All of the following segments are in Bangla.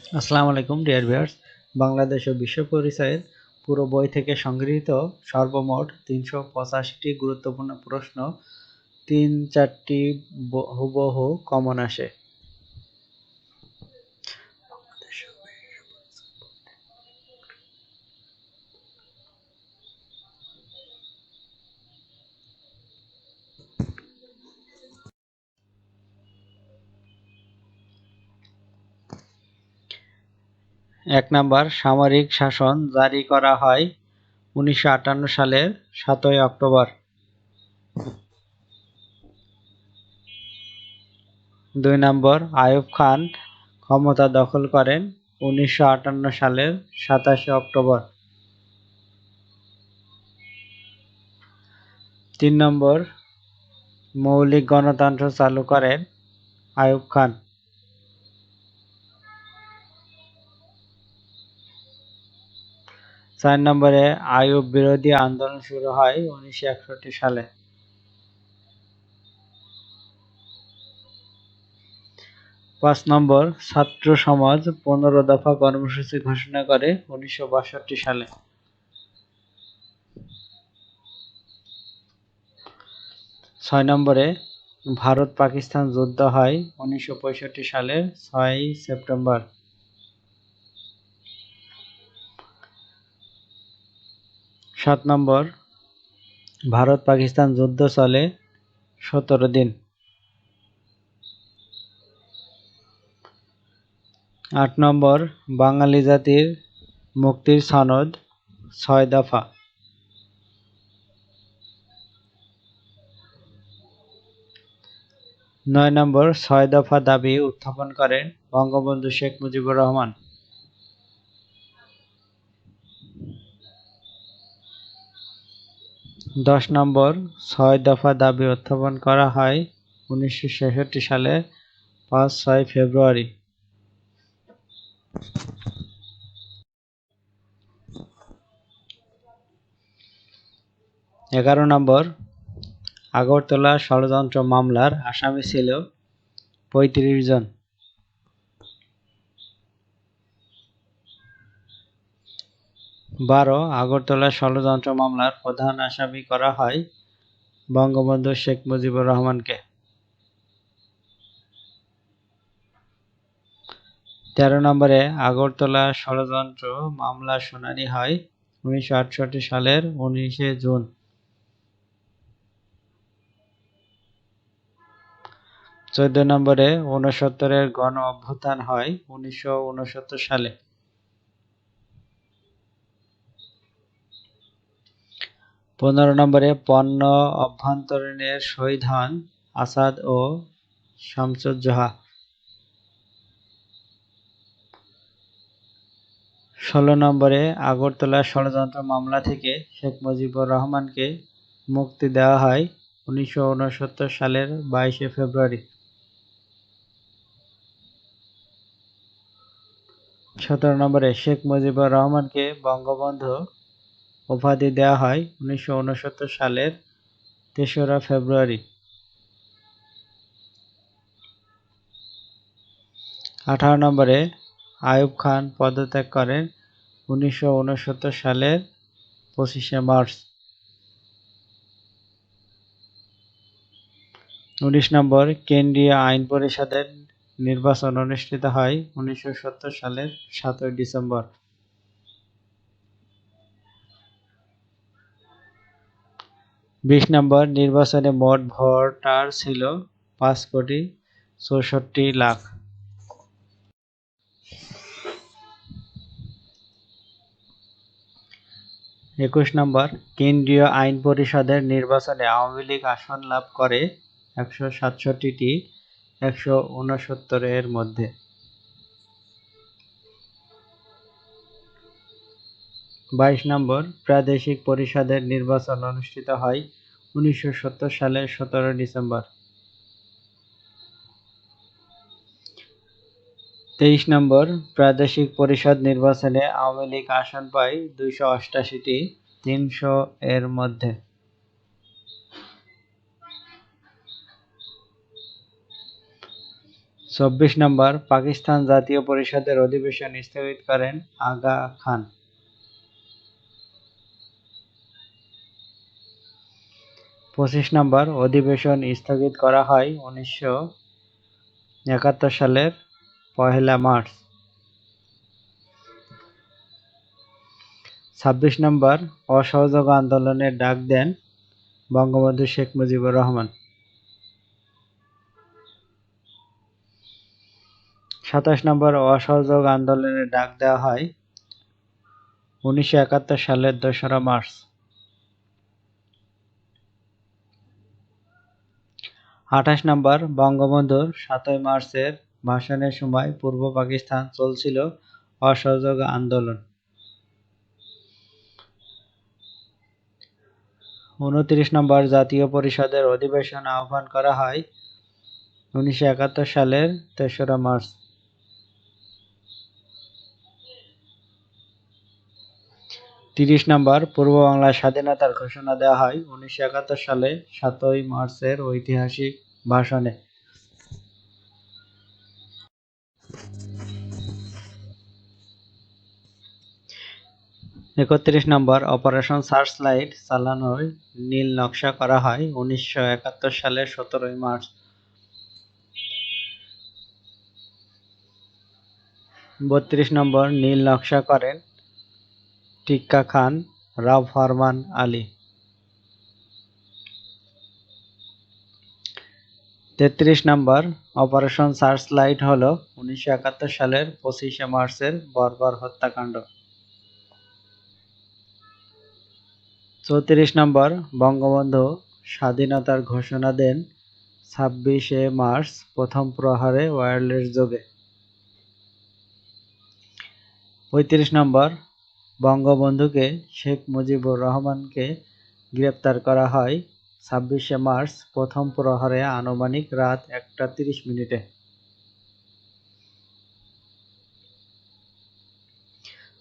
আসসালামু আলাইকুম ডিয়ার ভিউয়ার্স। বাংলাদেশ ও বিশ্ব পরিচয়ের পুরো বই থেকে সংগৃহীত সর্বমোট ৩৮৫টি গুরুত্বপূর্ণ প্রশ্ন ৩-৪টি হুবহু কমন আসে। ১ নাম্বার, সামরিক শাসন জারি করা হয় ১৯৫৮ সালের ৭ই অক্টোবর। ২ নম্বর, আইয়ুব খান ক্ষমতা দখল করেন ১৯৫৮ সালের ২৭শে অক্টোবর। ৩ নম্বর, মৌলিক গণতন্ত্র চালু করেন আইয়ুব খান। ৪ নম্বরে, আইয়ুব বিরোধী আন্দোলন শুরু হয় ১৯৬১ সালে। ৫ নম্বর, ছাত্র সমাজ ১৫ দফা কর্মসূচি ঘোষণা করে ১৯৬২ সালে। ৬ নম্বরে, ভারত-পাকিস্তান যুদ্ধ হয় ১৯৬৫ সালের ৬ই সেপ্টেম্বর। ৭ নম্বর, ভারত-পাকিস্তান যুদ্ধ চলে ১৭ দিন। ৮ নম্বর, বাঙালি জাতির মুক্তির সনদ ৬ দফা। ৯ নম্বর, ৬ দফা দাবি উত্থাপন করেন বঙ্গবন্ধু শেখ মুজিবুর রহমান। ১০ নম্বর, ৬ দফা দাবি উত্থাপন করা হয় ১৯৬৬ সালের ৫-৬ ফেব্রুয়ারি। ১১ নম্বর, আগরতলা ষড়যন্ত্র মামলার আসামি ছিল ৩৫ জন। ১২, আগরতলা ষড়যন্ত্র মামলার প্রধান আসামি করা হয় বঙ্গবন্ধু শেখ মুজিবুর রহমানকে। ১৩ নম্বরে, আগরতলা ষড়যন্ত্র মামলার শুনানি হয় ১৯৬৮ সালের ১৯শে জুন। ১৪ নম্বরে, ৬৯-এর গণ অভ্যুত্থান হয় ১৯৬৯ সালে। ১৫ নম্বরে, পণ্য অভ্যন্তরীণের শহীদ হন আসাদ ও শামসুজ্জোহা। ১৬ নম্বরে, আগরতলা ষড়যন্ত্র মামলা থেকে শেখ মুজিবুর রহমানকে মুক্তি দেওয়া হয় ১৯৬৯ সালের ২২শে ফেব্রুয়ারি। ১৭ নম্বরে, শেখ মুজিবুর রহমানকে বঙ্গবন্ধু উপাধি দেওয়া হয় ১৯৬৯ সালের ৩রা ফেব্রুয়ারি। ১৮ নম্বরে, আইয়ুব খান পদত্যাগ করেন ১৯৬৯ সালের ২৫শে মার্চ। ১৯ নম্বর, কেন্দ্রীয় আইন পরিষদের নির্বাচন অনুষ্ঠিত হয় ১৯৭০ সালের ৭ই ডিসেম্বর। ২০ নম্বর, নির্বাচনে মোট ভোটার ছিল ৫,৬৪,০০,০০০। ২১ নম্বর, কেন্দ্রীয় আইন পরিষদের নির্বাচনে আওয়ামী লীগ আসন লাভ করে ১৬৭টি ১৬৯ এর মধ্যে। ২২ নম্বর, প্রাদেশিক পরিষদের নির্বাচন অনুষ্ঠিত হয় ১৯৭০ সালের ১৭ ডিসেম্বর। ২৩ নম্বর, প্রাদেশিক পরিষদ নির্বাচনে আওয়ামী লীগ আসন পায় ২৮৮টি ৩০০ এর মধ্যে। 24 নম্বর, পাকিস্তান জাতীয় পরিষদের অধিবেশন স্থগিত করেন আগা খান। 25 নম্বর, অধিবেশন স্থগিত করা হয় 1971 সালের 1 মার্চ। 26 নম্বর, অসহযোগ আন্দোলনের ডাক দেন বঙ্গবন্ধু শেখ মুজিবুর রহমান। 27 নম্বর, অসহযোগ আন্দোলনের ডাক দেওয়া হয় 1971 সালের 2রা মার্চ। 28 নম্বর, বঙ্গবন্ধুর 7 মার্চের ভাষণের সময় পূর্ব পাকিস্তান চলছিল অসহযোগ আন্দোলন। 29 নম্বর, জাতীয় পরিষদের অধিবেশন আহ্বান করা হয় 1971 সালের 3রা মার্চ। 30 নম্বর, পূর্ব বাংলার স্বাধীনতার ঘোষণা দেওয়া হয় 1971 সালে 7 মার্চের ঐতিহাসিক ভাষণে। 31 নম্বর, অপারেশন সার্চলাইট চালানোর নীল নকশা করা হয় 1971 সালের 17 মার্চ। 32 নম্বর, নীল নকশা করেন টিক্কা খান রাও ফরমান আলী। 33 নম্বর, অপারেশন সার্চলাইট হল 1971 সালের 25 মার্চের বর্বর হত্যাকাণ্ড। 34 নম্বর, বঙ্গবন্ধু স্বাধীনতার ঘোষণা দেন 26 মার্চ প্রথম প্রহরে ওয়্যারলেস যোগে। 35 নম্বর, বঙ্গবন্ধুকে শেখ মুজিবুর রহমানকে গ্রেপ্তার করা হয় 26 মার্চ প্রথম প্রহরে আনুমানিক রাত 1টা 30 মিনিটে।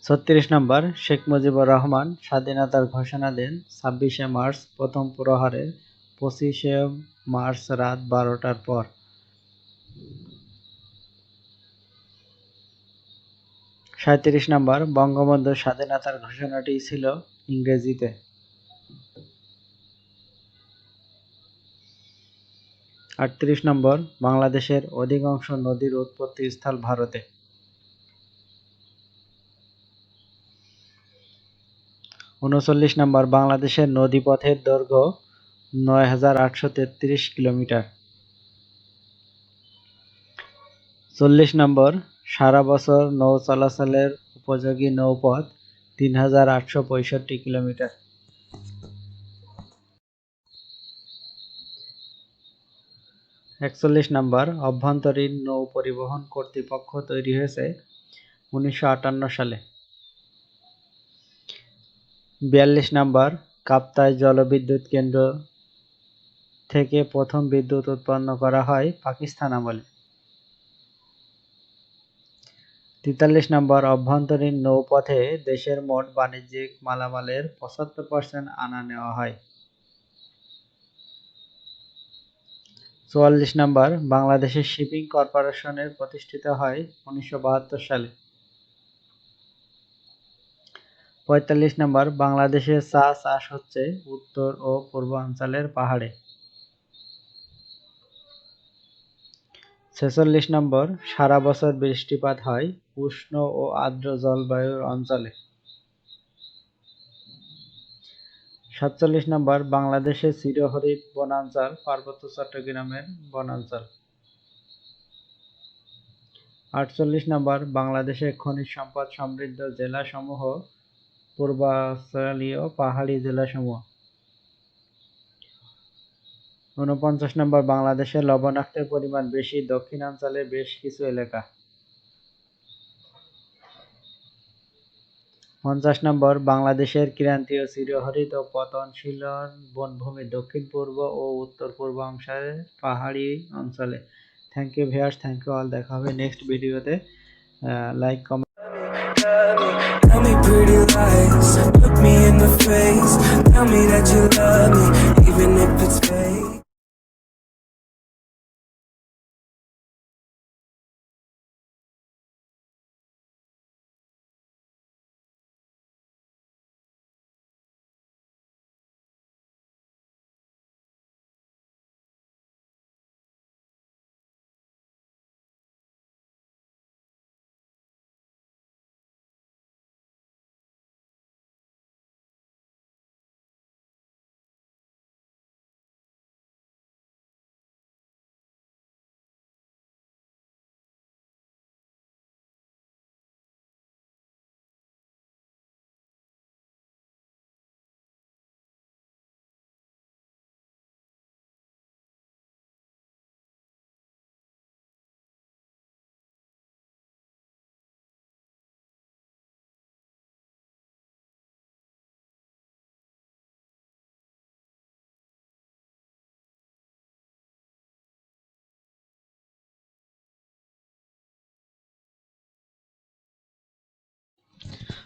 36 নম্বর, শেখ মুজিবুর রহমান স্বাধীনতার ঘোষণা দেন 26 মার্চ প্রথম প্রহরে 25 মার্চ রাত 12টার পর। 37 নম্বর, বঙ্গবন্ধুর স্বাধীনতার ঘোষণাটি ছিল ইংরেজিতে। 38 নম্বর, বাংলাদেশের অধিকাংশ নদীর উৎপত্তি স্থল ভারতে। 39 নম্বর, বাংলাদেশের নদীপথের দৈর্ঘ্য 9833 কিলোমিটার। 40 নম্বর, সারা বছর নৌ চলাচলের উপযোগী নৌপথ 3865 কিলোমিটার। 41 নম্বর, অভ্যন্তরীণ নৌ পরিবহন কর্তৃপক্ষ তৈরি হয়েছে 1958 সালে। 42 নম্বর, কাপ্তাই জলবিদ্যুৎ কেন্দ্র থেকে প্রথম বিদ্যুৎ উৎপন্ন করা হয় পাকিস্তান আমলে। 43 নম্বর, অভ্যন্তরীণ নৌপথে দেশের মোট বাণিজ্যিক মালামালের 75% আনা নেওয়া হয়। 44 নম্বর, বাংলাদেশের শিপিং কর্পোরেশনের প্রতিষ্ঠিত হয় 1972 সালে। 45 নম্বর, বাংলাদেশে চা চাষ হচ্ছে উত্তর ও পূর্বাঞ্চলের পাহাড়ে। 46 নম্বর, সারা বছর বৃষ্টিপাত হয় উষ্ণ ও আর্দ্র জলবায়ুর অঞ্চলে। 47 নম্বর, বাংলাদেশের চিরহরিৎ বনাঞ্চল পার্বত্য চট্টগ্রামের বনাঞ্চল। 48 নম্বর, বাংলাদেশের খনিজ সম্পদ সমৃদ্ধ জেলাসমূহ পূর্বাঞ্চলীয় পাহাড়ি জেলাসমূহ। 49 নম্বর, বাংলাদেশের লবণাক্তের পরিমাণ বেশি দক্ষিণাঞ্চলের বেশ কিছু এলাকা। 50 নম্বর, বাংলাদেশের ক্রান্তীয় চিরহরিৎ ও পতনশীল বনভূমি দক্ষিণ-পূর্ব ও উত্তর-পূর্ব অংশের পাহাড়ি অঞ্চলে। Thank you viewers, thank you all. দেখা হবে নেক্সট ভিডিওতে। Like, comment. Tell me pretty lies, look me in the face, tell me that you love me, even if it's fake.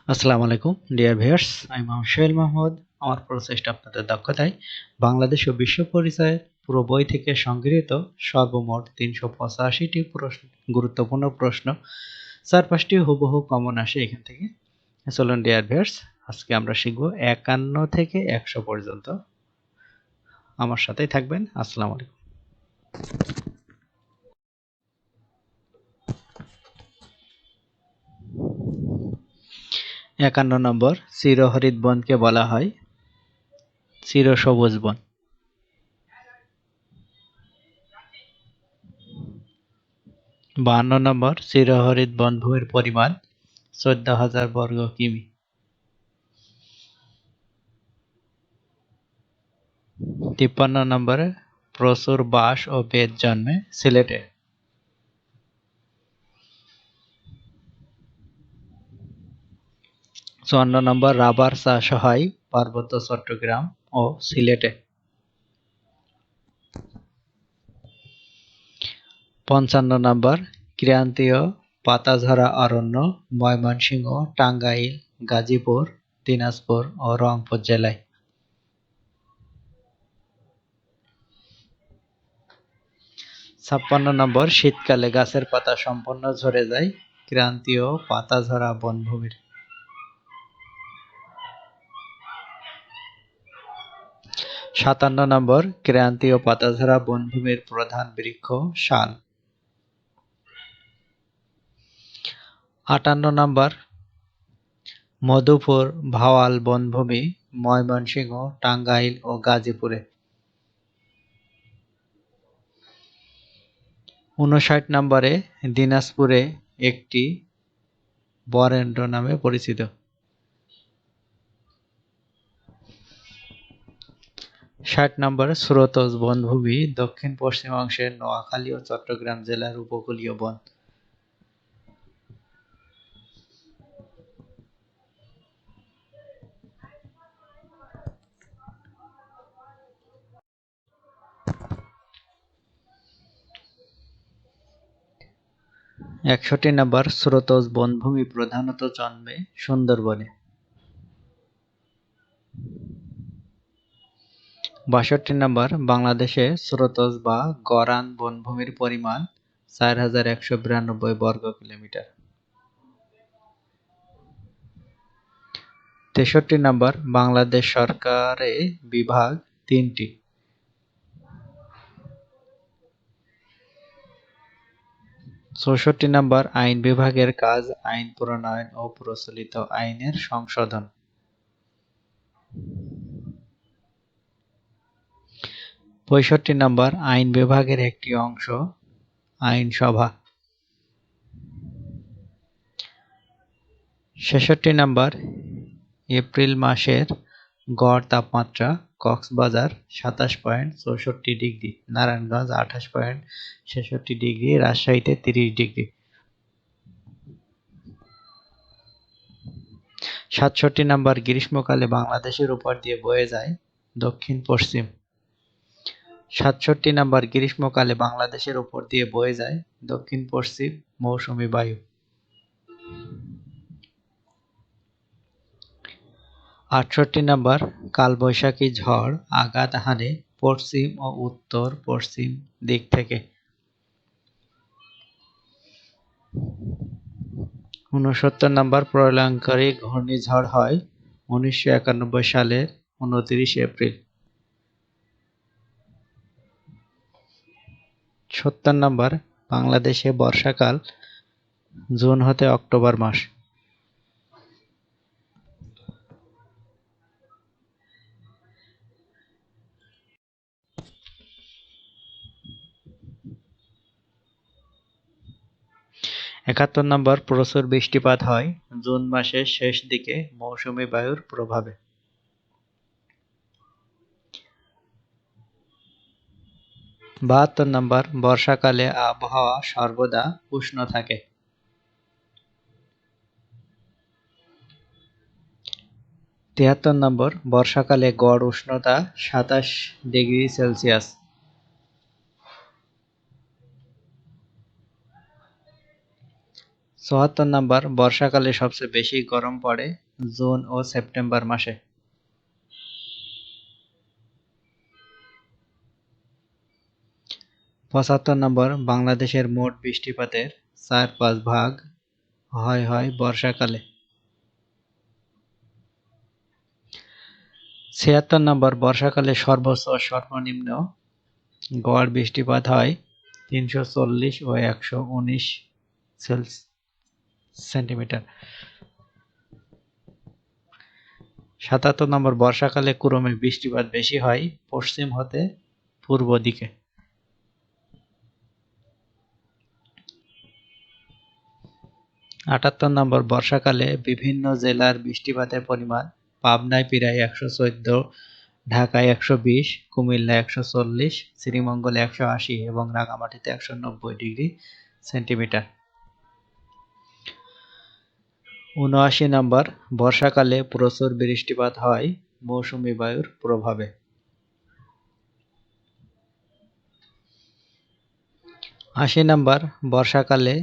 আসসালামু আলাইকুম ডিয়ার ভিউয়ার্স, আমি মোহাম্মদ সোহেল মাহমুদ। আমার প্রচেষ্টা আপনাদের দক্ষতায় বাংলাদেশ ও বিশ্ব পরিচয়ের পুরো বই থেকে সংগৃহীত সর্বমোট 385টি গুরুত্বপূর্ণ প্রশ্ন, 4-5টি হুবহু কমন আসে এখান থেকে। চলুন ডিয়ার ভিউয়ার্স, আজকে আমরা শিখব 51 থেকে 100 পর্যন্ত। আমার সাথেই থাকবেন। আসসালামু আলাইকুম। 51 নম্বর, চিরহরিৎ বনকে বলা হয় চিরসবুজ বন। 52 নম্বর, চিরহরিৎ বনভূমির পরিমাণ 14,000 বর্গ কিমি। 53 নম্বরে, প্রচুর বাঁশ ও বেত জন্মে সিলেটে। 54 নম্বর, রাবার চাষ হয় পার্বত্য চট্টগ্রাম ও সিলেটে। 55 নম্বর, ক্রান্তীয় পাতাঝরা অরণ্য ময়মনসিংহ, টাঙ্গাইল, গাজীপুর, দিনাজপুর ও রংপুর জেলায়। 56 নম্বর, শীতকালে গাছের পাতা সম্পূর্ণ ঝরে যায় ক্রান্তীয় পাতাঝরা বনভূমির। 57 নম্বর, ক্রান্তীয় পাতাঝরা বনভূমির প্রধান বৃক্ষ শাল। 58 নম্বর, মধুপুর ভাওয়াল বনভূমি ময়মনসিংহ, টাঙ্গাইল ও গাজীপুরে। 59 নম্বরে, দিনাজপুরে একটি বরেন্দ্র নামে পরিচিত। 60 নম্বরে, স্রোতজ বনভূমি দক্ষিণ পশ্চিমাংশের নোয়াখালী ও চট্টগ্রাম জেলার উপকূলীয় বন। 61 নম্বর, স্রোতজ বনভূমি প্রধানত জন্মে সুন্দরবনে। 62 নম্বর, বাংলাদেশে স্রোতজ বা গরান বনভূমির পরিমাণ 4192 বর্গ কিলোমিটার। 63 নম্বর, বাংলাদেশ সরকারে বিভাগ 3টি। 64 নম্বর, আইন বিভাগের কাজ আইন প্রণয়ন ও প্রচলিত আইনের সংশোধন। 65 নম্বর, আইন বিভাগের একটি অংশ আইনসভা। 66 নম্বর, এপ্রিল মাসের গড় তাপমাত্রা কক্সবাজার 27.64 ডিগ্রি, নারায়ণগঞ্জ 28.66 ডিগ্রি, রাজশাহীতে 30 ডিগ্রি। 67 নম্বর, গ্রীষ্মকালে বাংলাদেশের উপর দিয়ে বয়ে যায় দক্ষিণ পশ্চিম। 67 নম্বর, গ্রীষ্মকালে বাংলাদেশের উপর দিয়ে বয়ে যায় দক্ষিণ পশ্চিম মৌসুমী বায়ু। 68 নম্বর, কালবৈশাখী ঝড় আঘাত হানে পশ্চিম ও উত্তর পশ্চিম দিক থেকে। 69 নম্বর, প্রলয়ঙ্করী ঘূর্ণিঝড় হয় 1991 সালের 29 এপ্রিল। 70 নম্বর, বাংলাদেশে বর্ষাকাল জুন হতে অক্টোবর মাস। 71 নম্বর, প্রচুর বৃষ্টিপাত হয় জুন মাসের শেষ দিকে মৌসুমী বায়ুর প্রভাবে। 72 নম্বর, বর্ষাকালে আবহাওয়া সর্বদা উষ্ণ থাকে। 73 নম্বর, বর্ষাকালে গড় উষ্ণতা 27 ডিগ্রি সেলসিয়াস। 74 ৭৪ নম্বর, বর্ষাকালে সবচেয়ে বেশি গরম পড়ে জুন ও সেপ্টেম্বর মাসে। ৭৫ নম্বর, বাংলাদেশের মোট বৃষ্টিপাতের ৪/৫ ভাগ হয় বর্ষাকালে। ৭৬ নম্বর, বর্ষাকালে সর্বোচ্চ ও সর্বনিম্ন গড় বৃষ্টিপাত হয় ৩৪০ ও ১১৯ সেন্টিমিটার। ৭৭ নম্বর, বর্ষাকালে ক্রমে বৃষ্টিপাত বেশি হয় পশ্চিম হতে পূর্ব দিকে। ৭৮ নম্বর, বর্ষাকালে বিভিন্ন জেলার বৃষ্টিপাতের পরিমাণ পাবনায় প্রায় ১১৪, ঢাকায় ১২০, কুমিল্লা ১৪০, শ্রীমঙ্গলে ১৮০ এবং রাঙামাটিতে ১৯০ ডিগ্রি সেন্টিমিটার। ৭৯ নম্বর, বর্ষাকালে প্রচুর বৃষ্টিপাত হয় মৌসুমী বায়ুর প্রভাবে। ৮০ নম্বর, বর্ষাকালে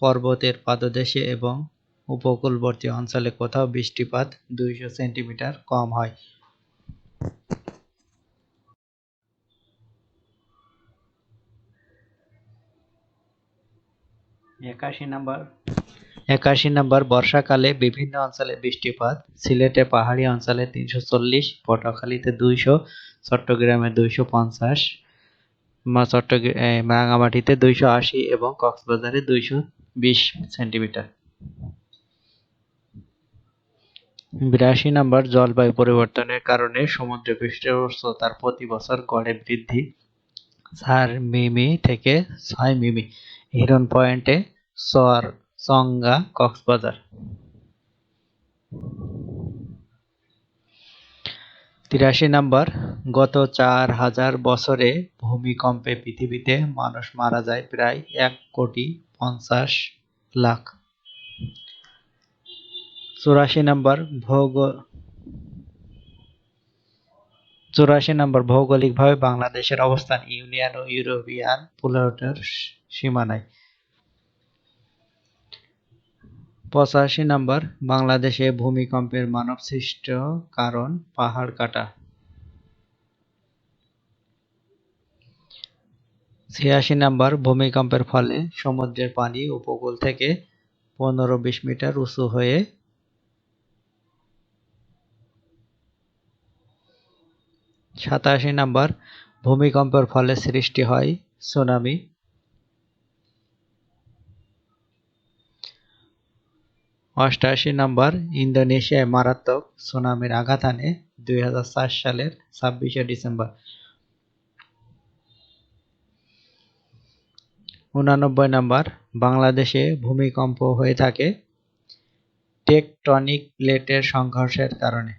পর্বতের পাদদেশে এবং উপকূলবর্তী অঞ্চলে কোথাও বৃষ্টিপাত ২০০ সেন্টিমিটার কম হয়। ৮১ নম্বর, বর্ষাকালে বিভিন্ন অঞ্চলে বৃষ্টিপাত সিলেটে পাহাড়ি অঞ্চলে ৩৪০, পটুয়াখালীতে ২০০, চট্টগ্রামে ২৫০, রাঙামাটিতে ২৮০ এবং কক্সবাজারে ২২০ সেন্টিমিটার। ৮২ নম্বর, জলবায়ু পরিবর্তনের কারণে সমুদ্রপৃষ্ঠের উচ্চতার প্রতি বছর গড়ে বৃদ্ধি ৪ মিমি থেকে ৬ মিমি। হিরন পয়েন্টে, চরচঙ্গা, কক্সবাজার। ৮৩ নম্বর, গত ৪,০০০ বছরে ভূমিকম্পে পৃথিবীতে মানুষ মারা যায় প্রায় ১,৫০,০০,০০০। ৮৪ নম্বর, ভৌগোলিকভাবে বাংলাদেশের অবস্থান ইউরেশিয়ান ও ইউরোপীয় প্লেটের সীমানায়। ৮৫ নম্বর, বাংলাদেশে ভূমিকম্পের মানবসৃষ্ট কারণ পাহাড় কাটা। ৮৬ নম্বর, ভূমিকম্পের ফলে সমুদ্রের পানি উপকূল থেকে ১৫-২০ মিটার উঁচু হয়ে ৮৭ নম্বর, ভূমিকম্পের ফলে সৃষ্টি হয় সুনামি। ৮৮ নম্বর, ইন্দোনেশিয়ায় মারাত্মক সুনামির আঘাত হানে ২০০৪ সালের ২৬শে ডিসেম্বর। ৮৯ নম্বর, বাংলাদেশে ভূমিকম্প হয়ে থাকে টেকটনিক প্লেটের সংঘর্ষের কারণে।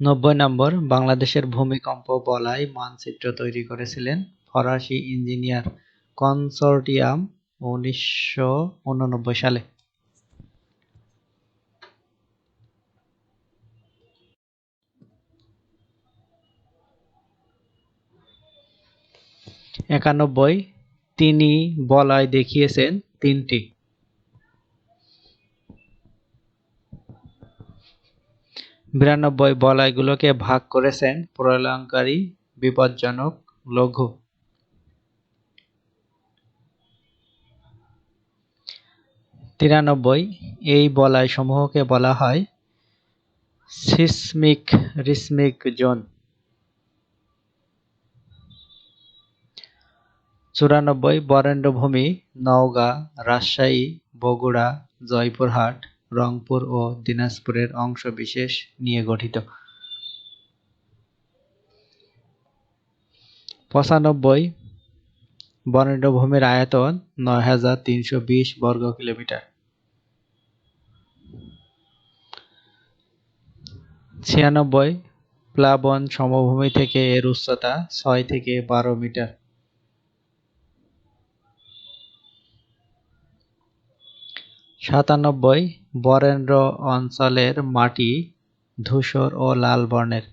৯০ নম্বর, বাংলাদেশের ভূমিকম্প বলয় মানচিত্র তৈরি করেছিলেন ফরাসি ইঞ্জিনিয়ার কনসোর্টিয়াম ১৯৮৯ সালে। ৯১, তিনি বলয় দেখিয়েছেন ৩টি। ৯২, বলয়গুলোকে ভাগ করেছেন প্রলয়ঙ্করী, বিপজ্জনক, লঘু। ৯৩, এই বলয়সমূহকে বলা হয় সিসমিক জোন। ৯৪, বরেন্দ্রভূমি নওগাঁ, রাজশাহী, বগুড়া, জয়পুরহাট, রংপুর ও দিনাজপুরের অংশবিশেষ নিয়ে গঠিত। ৯৫, বরেন্দ্রভূমির আয়তন ৯,৩২০ বর্গ কিলোমিটার। ৯৬, প্লাবন সমভূমি থেকে এর উচ্চতা ৬ থেকে ১২ মিটার। ৯৭, বরেন্দ্র অঞ্চলের মাটি ধূসর ও লাল বর্ণের।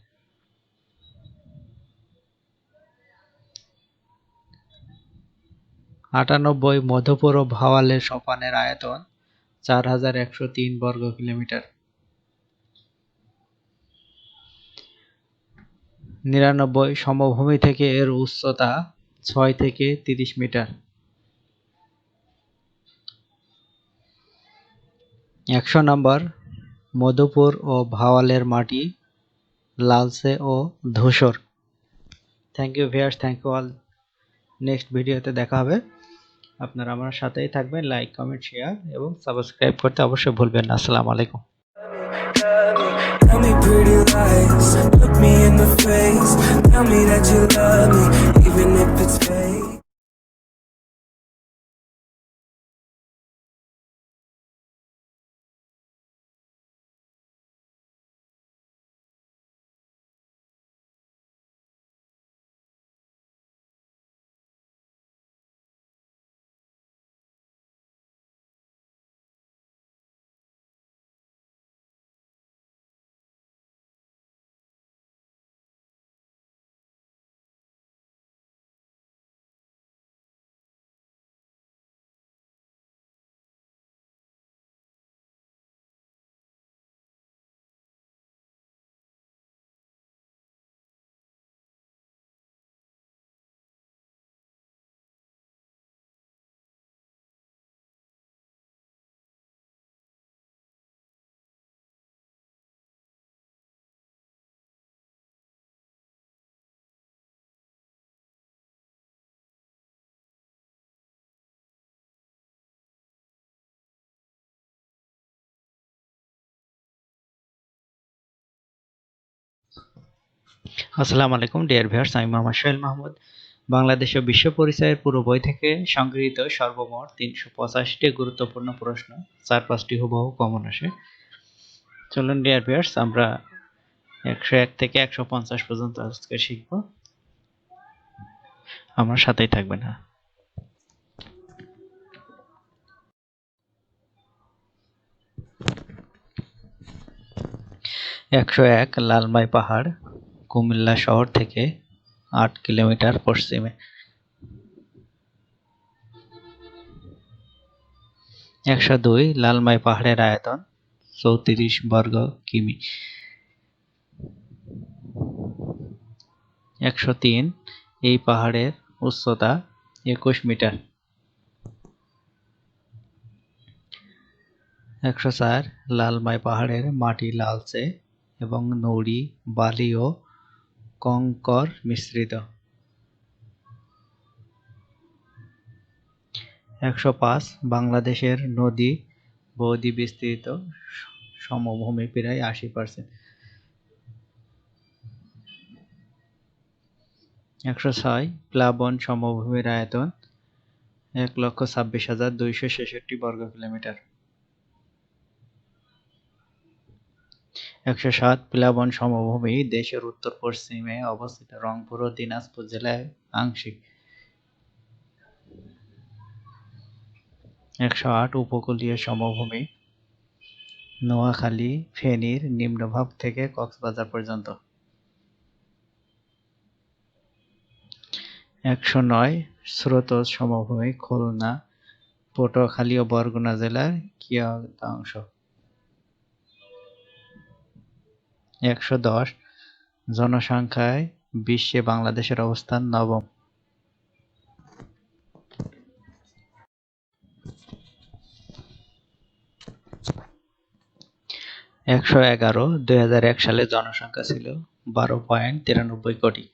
98 মধুপুর ও ভাওয়ালের সোপানের আয়তন 4103 বর্গ কিলোমিটার। 99 সমভূমি থেকে এর উচ্চতা 6 থেকে 30 মিটার। 100 নম্বর মধুপুর ও ভাওয়ালের মাটি লালচে ও ধূসর। Thank you viewers, thank you all. Next ভিডিওতে দেখা হবে। আপনারা আমার সাথেই থাকবেন। লাইক, কমেন্ট, শেয়ার এবং সাবস্ক্রাইব করতে অবশ্যই ভুলবেন না। আসসালামু আলাইকুম। Tell me pretty lies, look me in the face, tell me that you love me, even if it's fake. আসসালামু আলাইকুম ডিয়ার ভিউয়ার্স, আমি মোহাম্মদ সোহেল মাহমুদ। বাংলাদেশ ও বিশ্ব পরিচয়ের পুরো বই থেকে সংগৃহীত সর্বমোট 385টি গুরুত্বপূর্ণ প্রশ্ন, 4-5টি হুবহু কমন আসে। চলুন ডিয়ার ভিউয়ার্স, আমরা 101 থেকে 150 পর্যন্ত আজকে শিখব। আমার সাথেই থাকবেন। 101 লালমাই পাহাড় কুমিল্লা শহর থেকে 8 কিলোমিটার পশ্চিমে। 102 লালমাই পাহাড়ের আয়তন 34 বর্গ কিমি। 103 এই পাহাড়ের উচ্চতা 21 মিটার। 104 লালমাই পাহাড়ের মাটি লালচে এবং নুড়ি, বালি ও কংকর মিশ্রিত। 105 বাংলাদেশের নদী বদ্বীপ বিস্তৃত সমভূমি প্রায় 80%। 106 প্লাবন সমভূমির আয়তন 1,26,266 বর্গ কিলোমিটার। 107 প্লাবন সমভূমি দেশের উত্তর পশ্চিমে অবস্থিত রংপুর ও দিনাজপুর জেলায় আংশিক। 108 উপকূলীয় সমভূমি নোয়াখালী ফেনীর নিম্নভাগ থেকে কক্সবাজার পর্যন্ত। 109 স্রোতজ সমভূমি খুলনা, পটুয়াখালী ও বরগুনা জেলার কিয়দাংশ। 110 জনসংখ্যায় বিশ্বে বাংলাদেশের অবস্থান নবম। 111 2001 সালে জনসংখ্যা ছিল 12.93 কোটি।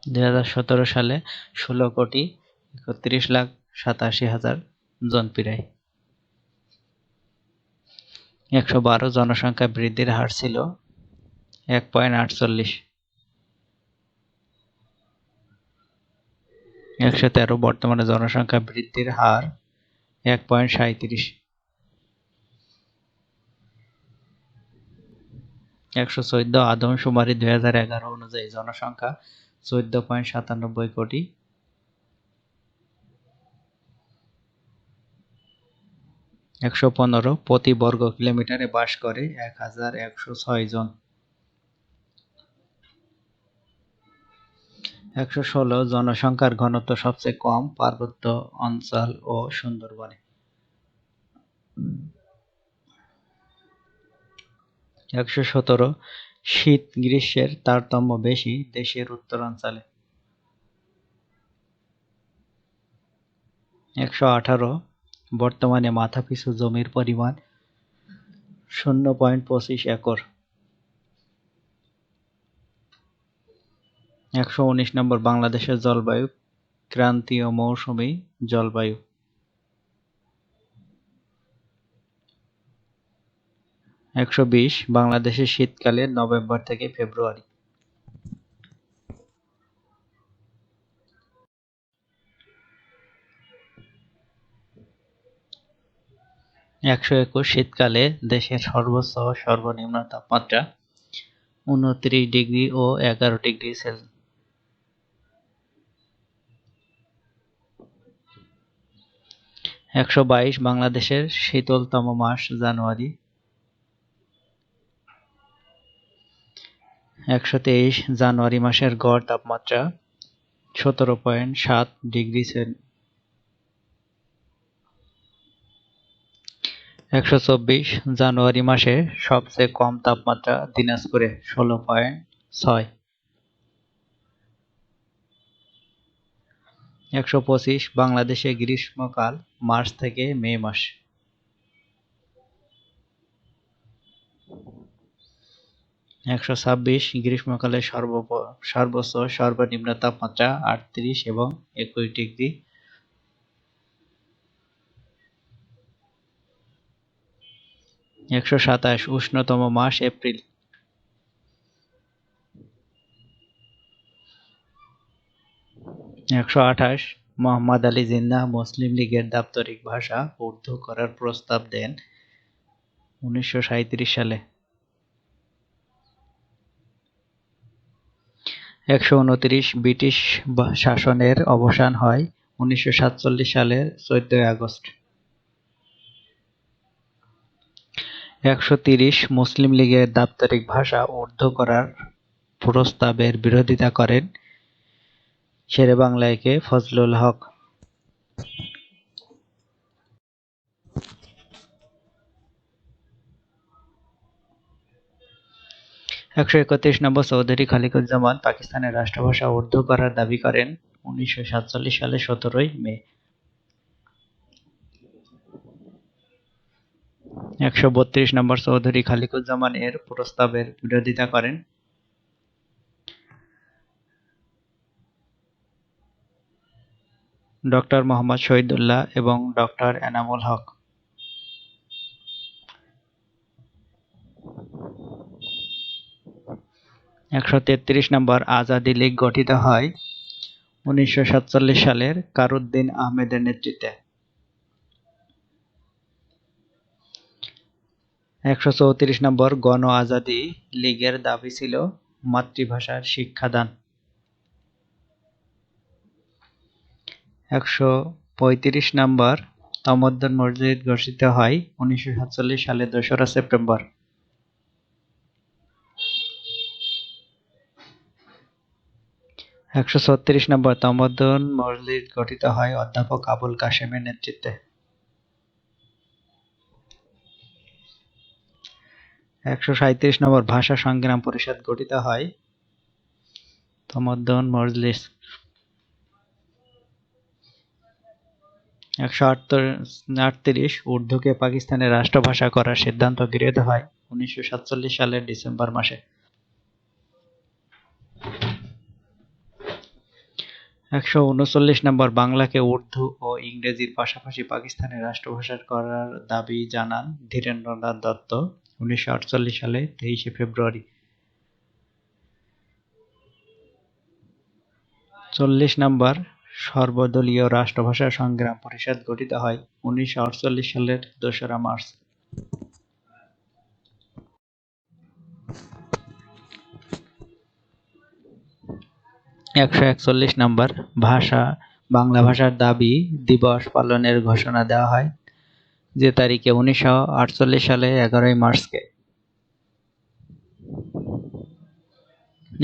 2017 সালে 16,31,87,000 জন প্রায়। 112 জনসংখ্যা বৃদ্ধির হার ছিল 1.48। 113 বর্তমানে জনসংখ্যা বৃদ্ধির হার 1.37। 114 আদমশুমারি 2011 অনুযায়ী জনসংখ্যা 14.97 কোটি। 115 প্রতি বর্গ কিলোমিটারে বাস করে 1106 জন। 116 জনসংখ্যার ঘনত্ব সবচেয়ে কম পার্বত্য অঞ্চল ও সুন্দরবনে। 117 শীত গ্রীষ্মের তারতম্য বেশি দেশের উত্তরাঞ্চলে। 118 বর্তমানে মাথাপিছু জমির পরিমাণ 0.25 একর। 119 নম্বর বাংলাদেশের জলবায়ু ক্রান্তীয় মৌসুমী জলবায়ু। 120 বাংলাদেশের শীতকালে নভেম্বর থেকে ফেব্রুয়ারি। 121 শীতকালে দেশের সর্বোচ্চ ও সর্বনিম্ন তাপমাত্রা 29 ডিগ্রি ও 11 ডিগ্রি সেলসিয়াস। 122 বাংলাদেশের শীতলতম মাস জানুয়ারি। 123 জানুয়ারি মাসের গড় তাপমাত্রা 17.7 ডিগ্রি সেলসিয়াস। 124 জানুয়ারি মাসে সবচেয়ে কম তাপমাত্রা দিনাজপুরে 16.6। 125 বাংলাদেশে গ্রীষ্মকাল মার্চ থেকে মে মাস। 126 গ্রীষ্মকালে সর্বোচ্চ সর্বনিম্ন তাপমাত্রা 38 এবং 21 ডিগ্রি। 127 উষ্ণতম মাস এপ্রিল। 128 মোহাম্মদ আলী জিন্নাহ মুসলিম লীগের দাপ্তরিক ভাষা উর্দু করার প্রস্তাব দেন 1937 সালে। 129 ব্রিটিশ শাসনের অবসান হয় 1947 সালের 14 আগস্ট। 130 মুসলিম লীগের দাপ্তরিক ভাষা উর্দু করার প্রস্তাবের বিরোধিতা করেন শেরেবাংলা কে ফজলুল হক। 131 নম্বর চৌধুরী খালিকুজ্জামান পাকিস্তানের রাষ্ট্রভাষা উর্দু করার দাবি করেন 1947 সালের 17 মে। 132 নম্বর চৌধুরী খালিকুজ্জামান এর প্রস্তাবের বিরোধিতা করেন ডক্টর মোহাম্মদ শহীদুল্লাহ এবং ডক্টর এনামুল হক। 133 নম্বর আজাদি লীগ গঠিত হয় 1947 সালের কারুদ্দিন আহমেদের নেতৃত্বে। 134 নম্বর গণ আজাদি লীগের দাবি ছিল মাতৃভাষার শিক্ষাদান। 135 নম্বর তমদ্দুন মসজিদ ঘোষিত হয় 1947 সালের 2রা সেপ্টেম্বর। 136 নম্বর তমদ্দুন মসজিদ গঠিত হয় অধ্যাপক আবুল কাশেমের নেতৃত্বে। 137 নম্বর ভাষা সংগ্রাম পরিষদ গঠিত হয় তমদ্দুন মজলিস। 138 উর্দুকে পাকিস্তানের রাষ্ট্রভাষা করার সিদ্ধান্ত গৃহীত হয় 1947 সালের ডিসেম্বর মাসে। 139 নম্বর বাংলাকে উর্দু ও ইংরেজির পাশাপাশি পাকিস্তানের রাষ্ট্রভাষা করার দাবি জানান ধীরেন্দ্রনাথ দত্ত 1948 সালে 23 ফেব্রুয়ারি। 40 নম্বর সর্বদলীয় রাষ্ট্রভাষা সংগ্রাম পরিষদ গঠিত হয় 1948 সালের 2রা মার্চ। 141 নম্বর বাংলা ভাষার দাবি দিবস পালনের ঘোষণা দেওয়া হয় যে তারিখে 1948 সালে 11 মার্চকে।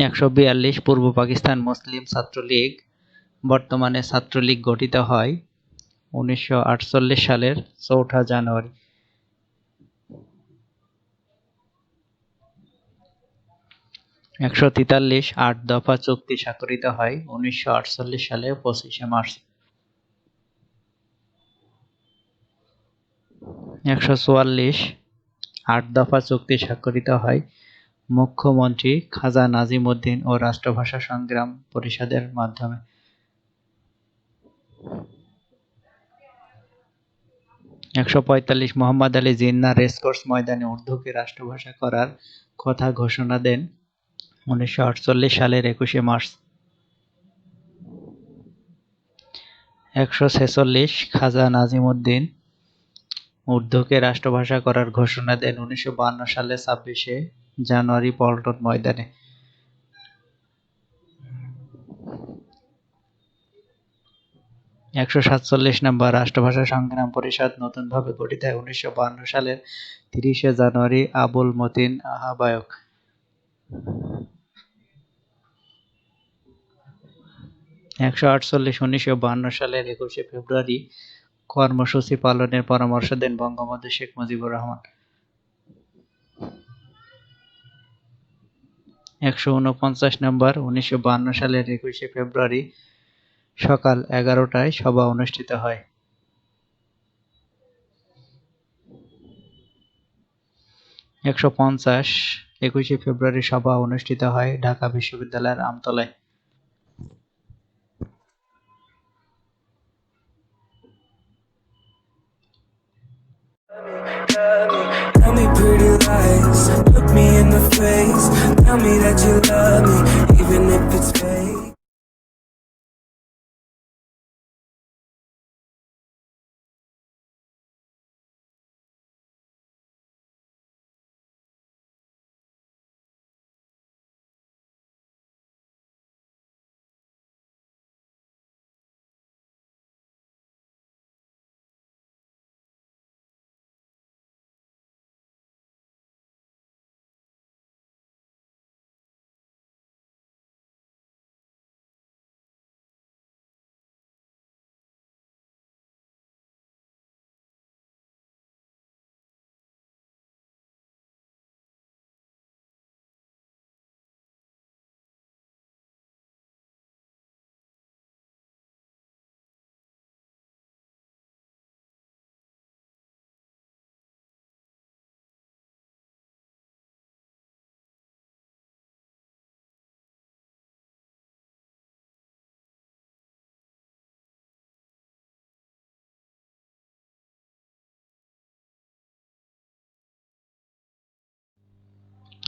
142 পূর্ব পাকিস্তান মুসলিম ছাত্রলীগ বর্তমানে ছাত্রলীগ গঠিত হয় 1948 সালের 4 জানুয়ারি। 143 8 দফা চুক্তি স্বাক্ষরিত হয় 1948 সালের 25 মার্চ। 144 8 দফা চুক্তি স্বাক্ষরিত হয় মুখ্যমন্ত্রী খাজা নাজিম উদ্দিন ও রাষ্ট্রভাষা সংগ্রাম পরিষদের মাধ্যমে। 145 মোহাম্মদ আলী জিন্নাহ রেসকোর্স ময়দানে উর্দুকে রাষ্ট্রভাষা করার কথা ঘোষণা দেন 1948 সালের 21 মার্চ। 146 খাজা নাজিম উদ্দিন উর্দুকে রাষ্ট্রভাষা করার ঘোষণা দেন 1952 সালের 26 জানুয়ারি পল্টন ময়দানে। 147 নম্বর রাষ্ট্রভাষা সংগ্রাম পরিষদ নতুনভাবে গঠিত হয় 1952 সালের 30 জানুয়ারি আবুল মতিন আহ্বায়ক। 148 1952 সালের 21 ফেব্রুয়ারি কর্মসূচি পালনের পরামর্শ দেন বঙ্গবন্ধু শেখ মুজিবুর রহমান। 149 নম্বর 1952 সালের 21 ফেব্রুয়ারি সকাল 11টায় সভা অনুষ্ঠিত হয়। 150 21 ফেব্রুয়ারি সভা অনুষ্ঠিত হয় ঢাকা বিশ্ববিদ্যালয়ের আমতলায়। Tell me pretty lies, look me in the face. Tell me that you love me, even if it's fake.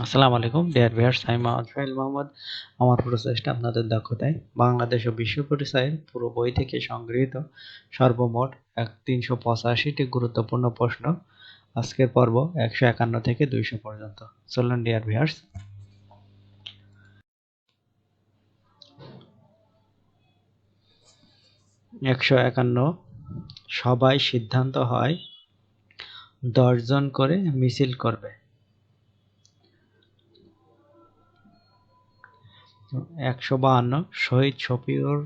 আসসালামু আলাইকুম ডিয়ার ভিউয়ার্স, আমি মোহাম্মদ ফাইল মোহাম্মদ। আমার প্রচেষ্টা আপনাদের দক্ষতায় বাংলাদেশ ও বিশ্ব পরিচয়ের পুরো বই থেকে সংগৃহীত সর্বমোট 385টি গুরুত্বপূর্ণ প্রশ্ন। আজকের পর্ব 151 থেকে 200 পর্যন্ত। চলুন ডিয়ার ভিউয়ার্স। 151 সবাই সিদ্ধান্ত হয় 10 জন করে মিছিল করবে। 152 শহীদ শফিউর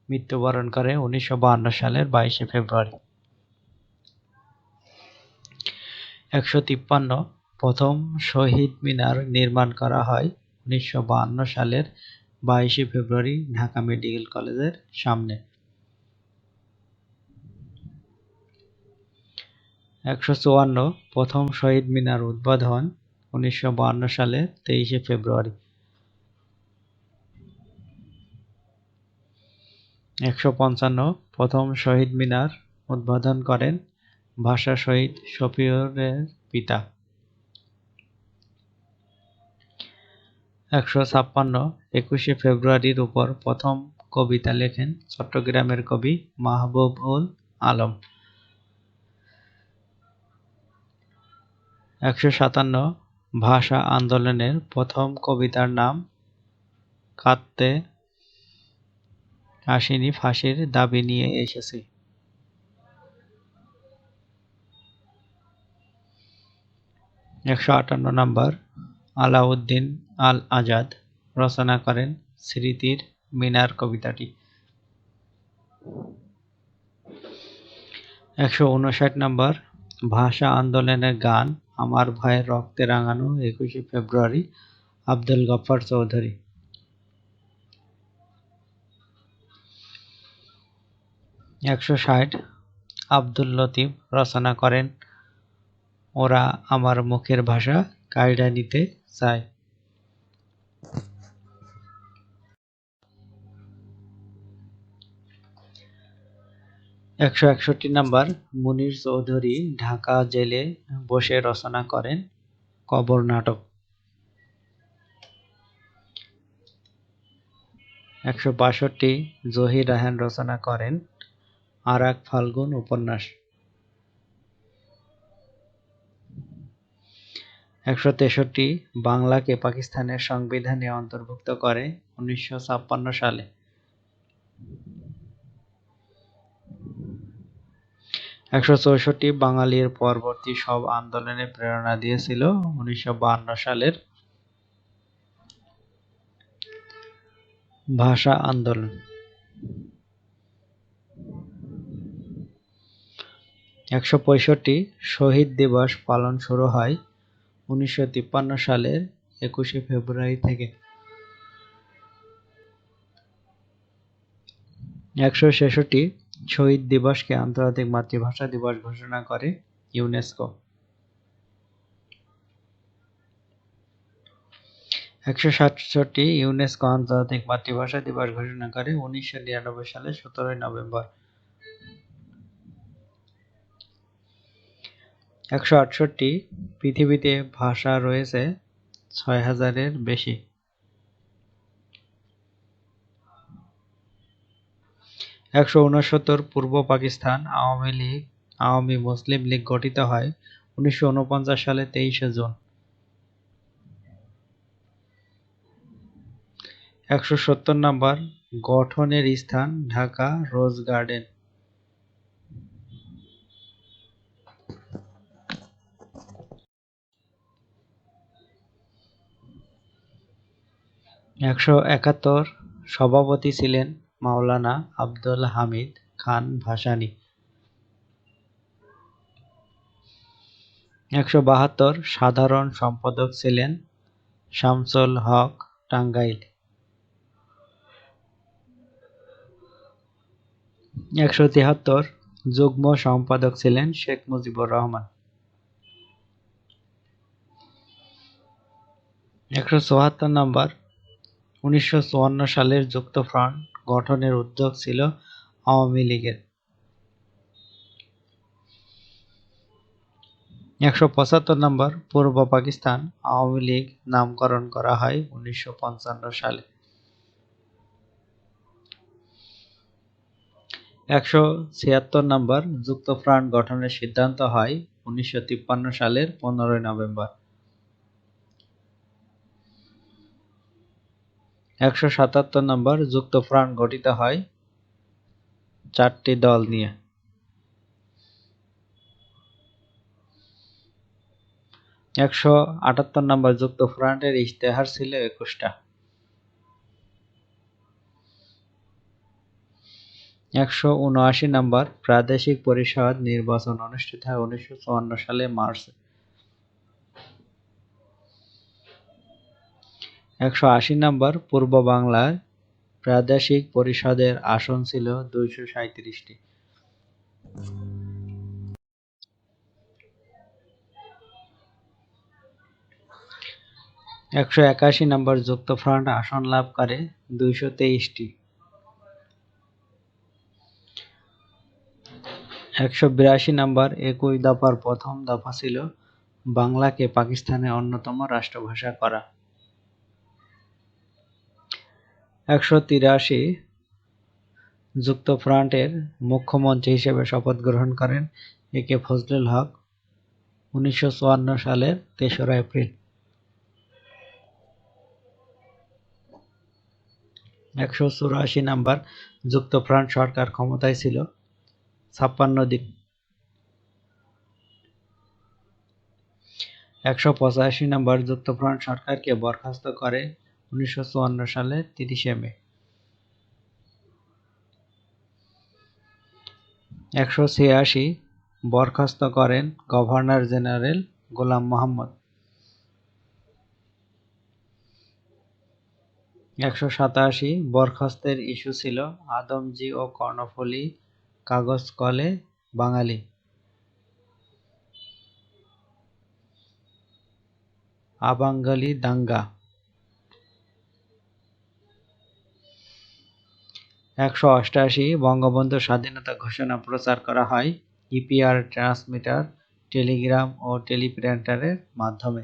মৃত্যুবরণ করে 1952 সালের 22 ফেব্রুয়ারি। 153 প্রথম শহীদ মিনার নির্মাণ করা হয় 1952 সালের 22 ফেব্রুয়ারি ঢাকা মেডিকেল কলেজের সামনে। 154 প্রথম শহীদ মিনার উদ্বোধন 1952 সালের 23 ফেব্রুয়ারি। 155 প্রথম শহীদ মিনার উদ্বোধন করেন ভাষা শহীদ শফিউরের পিতা। 156 21 ফেব্রুয়ারির উপর প্রথম কবিতা লেখেন চট্টগ্রামের কবি মাহবুব উল আলম। 157 ভাষা আন্দোলনের প্রথম কবিতার নাম কাঁদতে আসিনি, ফাঁসির দাবি নিয়ে এসেছি। 158 নম্বর আলাউদ্দিন আল আজাদ রচনা করেন স্মৃতির মিনার কবিতাটি। 159 নম্বর ভাষা আন্দোলনের গান আমার ভাইয়ের রক্তে রাঙানো 21শে ফেব্রুয়ারি আব্দুল গফফার চৌধুরী। 160 আব্দুল লতিফ রচনা করেন ওরা আমার মুখের ভাষা কাইড়া নিতে চায়। 161 নম্বর মুনির চৌধুরী ঢাকা জেলে বসে রচনা করেন কবর নাটক। 162 জহির রায়হান রচনা করেন আরাক ফাল্গুন উপন্যাস। 163 বাংলাকে পাকিস্তানের সংবিধানে অন্তর্ভুক্ত করে 1956 সালে। 164 বাঙালির পরবর্তী সব আন্দোলনে প্রেরণা দিয়েছিল 1952 সালের ভাষা আন্দোলন। 165 শহীদ দিবস পালন শুরু হয় 1953 সালের 21শে ফেব্রুয়ারি থেকে। 166 শহীদ দিবসকে আন্তর্জাতিক মাতৃভাষা দিবস ঘোষণা করে ইউনেস্কো। 167 ইউনেস্কো আন্তর্জাতিক মাতৃভাষা দিবস ঘোষণা করে 1999 সালের 17 নভেম্বর। 168 পৃথিবীতে ভাষা রয়েছে 6000-এর বেশি। 169 পূর্ব পাকিস্তান আওয়ামী মুসলিম লীগ গঠিত হয় 1949 সালে 23শে জুন। 170 নম্বর গঠনের স্থান ঢাকা রোজ গার্ডেন। 171 সভাপতি ছিলেন মাওলানা আব্দুল হামিদ খান ভাসানী। 172 সাধারণ সম্পাদক ছিলেন শামসুল হক টাঙ্গাইল। 173 যুগ্ম সম্পাদক ছিলেন শেখ মুজিবুর রহমান। 174 নম্বর 1954 সালের যুক্তফ্রন্ট গঠনের উদ্যোগ ছিল আওয়ামী লীগের। 175 নম্বর পূর্ব পাকিস্তান আওয়ামী লীগ নামকরণ করা হয় 1955 সালে। 176 নম্বর যুক্তফ্রন্ট গঠনের সিদ্ধান্ত হয় 1953 সালের 15 নভেম্বর। 177 নম্বর যুক্তফ্রন্ট গঠিত হয় 4টি দল নিয়ে। 178 নম্বর যুক্তফ্রন্টের ইশতেহার ছিল 21টা। 179 নম্বর প্রাদেশিক পরিষদ নির্বাচন অনুষ্ঠিত হয় 1954 সালে মার্চে। 180 নম্বর পূর্ব বাংলার প্রাদেশিক পরিষদের আসন ছিল 237টি। 181 নম্বর যুক্তফ্রন্ট আসন লাভ করে 223টি। 182 নম্বর একই দফার প্রথম দফা ছিল বাংলাকে পাকিস্তানের অন্যতম রাষ্ট্রভাষা করা। 183 যুক্তফ্রন্টের মুখ্যমন্ত্রী হিসেবে শপথ গ্রহণ করেন এ.কে ফজলুল হক 1954 সালের 3রা এপ্রিল। 184 নম্বর যুক্তফ্রন্ট সরকার ক্ষমতায় ছিল 56 দিন। 185 নম্বর যুক্তফ্রন্ট সরকারকে বরখাস্ত করে 1954 সালের 30 মে। 186 বরখাস্ত করেন গভর্নর জেনারেল গোলাম মোহাম্মদ। 187 বরখাস্তের ইস্যু ছিল আদমজী ও কর্ণফুলী কাগজ কলে বাঙালি। আবাঙ্গালি দাঙ্গা। 188 বঙ্গবন্ধু স্বাধীনতা ঘোষণা প্রচার করা হয় ইপিআর ট্রান্সমিটার, টেলিগ্রাম ও টেলিপ্রিন্টারের মাধ্যমে।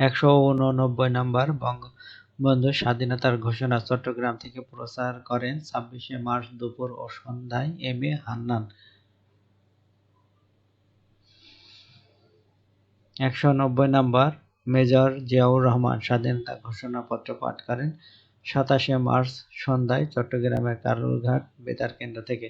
189 নম্বর বঙ্গবন্ধু স্বাধীনতার ঘোষণা চট্টগ্রাম থেকে প্রচার করেন 26 মার্চ দুপুর ও সন্ধ্যায় M A Hannan. 190 number major Ziaur Rahman স্বাধীনতা ঘোষণাপত্র পাঠ করেন 27 মার্চ সন্ধ্যায় চট্টগ্রামের কালুরঘাট বেতার কেন্দ্র থেকে।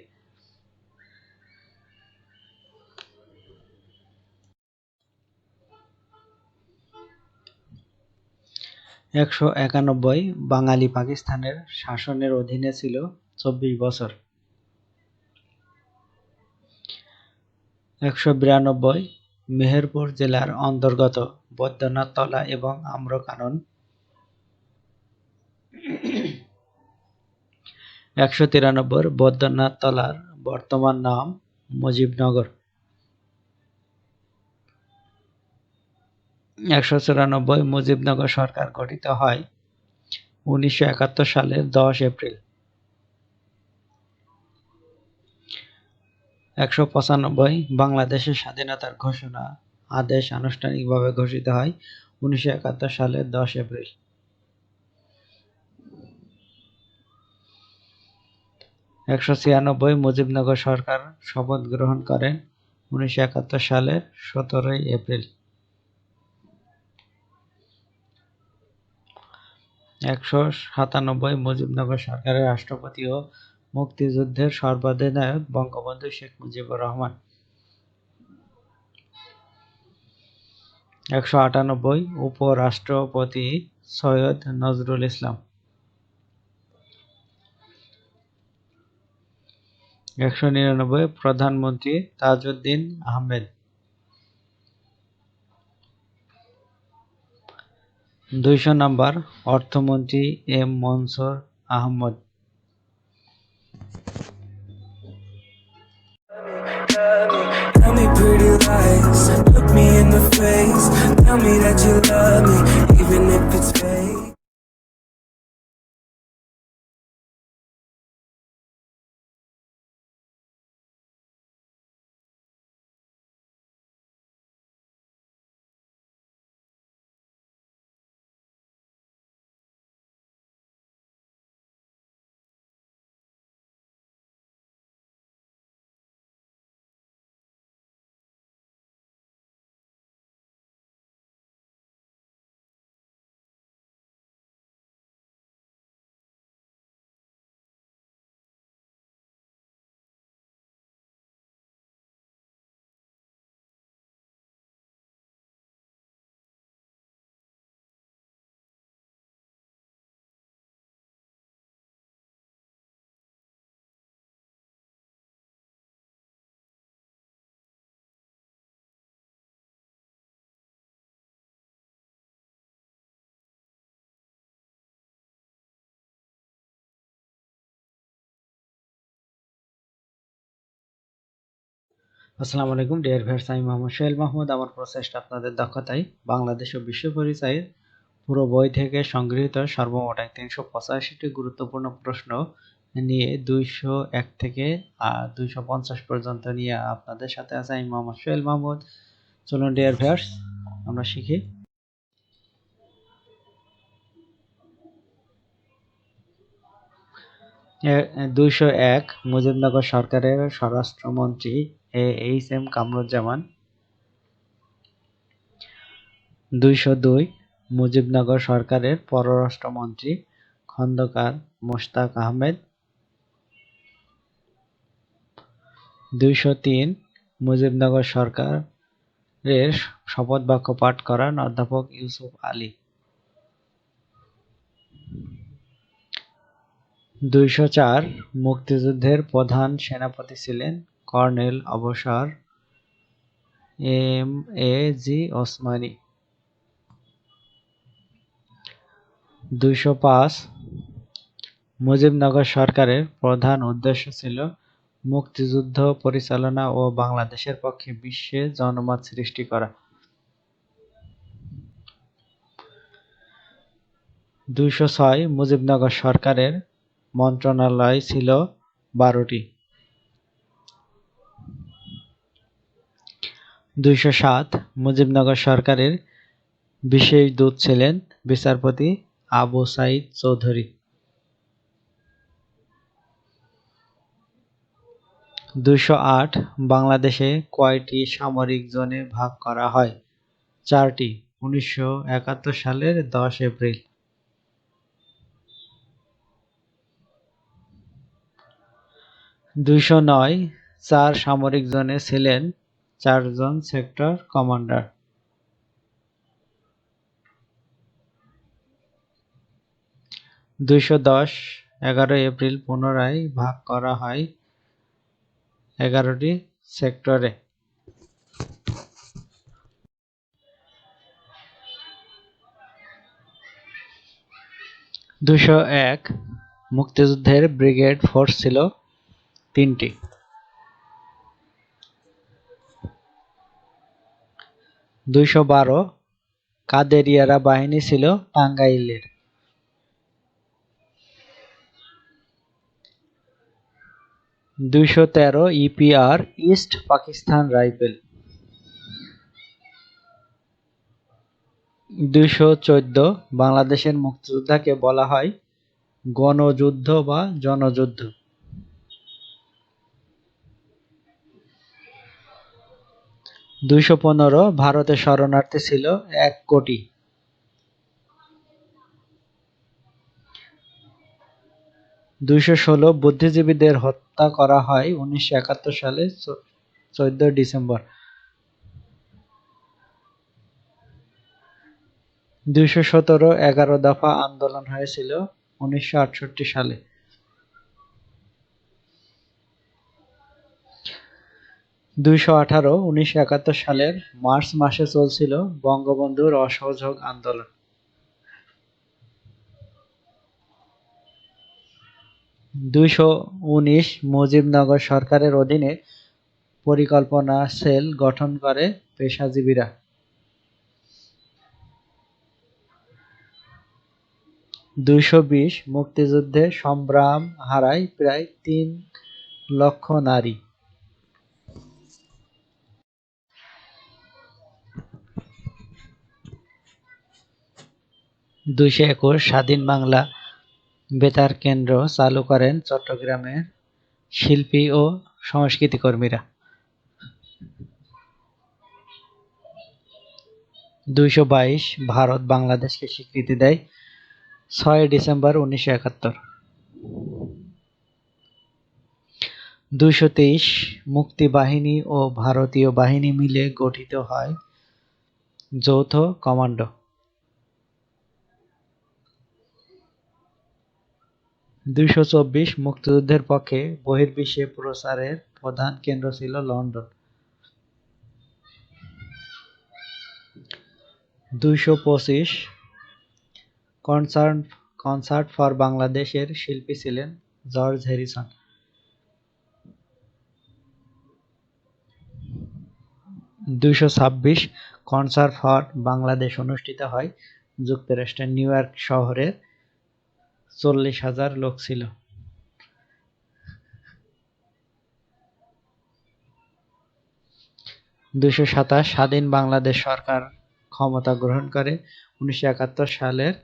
191 বাঙালি পাকিস্তানের শাসনের অধীনে ছিল 24 বছর। 192 মেহেরপুর জেলার অন্তর্গত বৈদ্যনাথতলা এবং আম্রকানন। 193 বৈদ্যনাথতলার বর্তমান নাম মুজিবনগর। 194 মুজিবনগর সরকার গঠিত হয় 1971 সালের 10 এপ্রিল। 195 বাংলাদেশের স্বাধীনতার ঘোষণা আদেশ আনুষ্ঠানিকভাবে ঘোষিত হয় 1971 সালের 10 এপ্রিল। 196 মুজিবনগর সরকার শপথ গ্রহণ করেন 1971 সালের 17 এপ্রিল। 197 মুজিবনগর সরকারের রাষ্ট্রপতি ও মুক্তিযুদ্ধের সর্বাধিনায়ক বঙ্গবন্ধু শেখ মুজিবুর রহমান। 198 উপরাষ্ট্রপতি সৈয়দ নজরুল ইসলাম। 199 প্রধানমন্ত্রী তাজউদ্দিন আহমেদ। 200 নম্বর অর্থমন্ত্রী M Mansur Ahmad. Tell me pretty lies, look me in the face. Tell me that you love me, even if it's fake. আসসালামু আলাইকুম ডিয়ার ভিউয়ার্স, আমি মোহাম্মদ সোহেল মাহমুদ। আমার প্রচেষ্টা আপনাদের দক্ষতায় বাংলাদেশ ও বিশ্ব পরিচয়ের পুরো বই থেকে সংগৃহীত সর্বমোট 385টি গুরুত্বপূর্ণ প্রশ্ন নিয়ে 201 থেকে 250 পর্যন্ত নিয়ে আপনাদের সাথে আছে আমি মোহাম্মদ সোহেল মাহমুদ। চলুন ডিয়ার ভিউয়ার্স আমরা শিখি। এ 201 মুজিবনগর সরকারের স্বরাষ্ট্রমন্ত্রী এইচ এম কামরুজ্জামান। 202 মুজিবনগর সরকারের পররাষ্ট্রমন্ত্রী খন্দকার মোশতাক আহমেদ। 203 মুজিবনগর সরকার এর শপথ বাক্য পাঠ করান অধ্যাপক ইউসুফ আলী। 204 মুক্তিযুদ্ধের প্রধান সেনাপতি ছিলেন কর্নেল অবসর এম এ জি ওসমানী। 205 মুজিবনগর সরকারের প্রধান উদ্দেশ্য ছিল মুক্তিযুদ্ধ পরিচালনা ও বাংলাদেশের পক্ষে বিশ্বে জনমত সৃষ্টি করা। 206 মুজিবনগর সরকারের মন্ত্রণালয় ছিল 12টি। 207 মুজিবনগর সরকারের বিশেষ দূত ছিলেন বিচারপতি আবু সাইদ চৌধুরী। 208 বাংলাদেশে কয়টি সামরিক জোনে ভাগ করা হয়? 4টি, 1971 সালের 10 এপ্রিল। 209 4 সামরিক জোনে ছিলেন 4 জন সেক্টর কমান্ডার। 210 11 এপ্রিল পুনরায় ভাগ করা হয় 11টি সেক্টরে। 201 মুক্তিযুদ্ধের ব্রিগেড ফোর্স ছিল 3টি। 212 কাদেরিয়ারা বাহিনী ছিল টাঙ্গাইলের। 213 ইপিআর ইস্ট পাকিস্তান রাইফেল। 214 বাংলাদেশের মুক্তিযোদ্ধাকে বলা হয় গণযুদ্ধ বা জনযুদ্ধ। 215 ভারতে শরণার্থী ছিল 1 কোটি। 216 বুদ্ধিজীবীদের হত্যা করা হয় 1971 সালে 14 ডিসেম্বর। 217 11 দফা আন্দোলন হয়েছিল 1968 সালে। 218 1971 সালের মার্চ মাসে চলছিল বঙ্গবন্ধুর অসহযোগ আন্দোলন। 219 মুজিবনগর সরকারের অধীনে পরিকল্পনা সেল গঠন করে পেশাজীবীরা। 220 মুক্তিযুদ্ধে সংগ্রাম হারায় প্রায় 3 লক্ষ নারী। 221 স্বাধীন বাংলা বেতার কেন্দ্র চালু করেন চট্টগ্রামের শিল্পী ও সংস্কৃতি কর্মীরা। 222 ভারত বাংলাদেশকে স্বীকৃতি দেয় 6 ডিসেম্বর 1971। 223 মুক্তিবাহিনী ও ভারতীয় বাহিনী মিলে গঠিত হয় যৌথ কমান্ডো। 224 মুক্তিযুদ্ধের পক্ষে বহির্বিশ্বে প্রচারের প্রধান কেন্দ্র ছিল লন্ডন। 225 কনসার্ট ফর বাংলাদেশের শিল্পী ছিলেন George Harrison. 226 concert for Bangladesh অনুষ্ঠিত হয় যুক্তরাষ্ট্রের নিউ ইয়র্ক শহরে, 40,000 লোক ছিল। 227 স্বাধীন বাংলাদেশ সরকার ক্ষমতা গ্রহণ করে 1971 সালের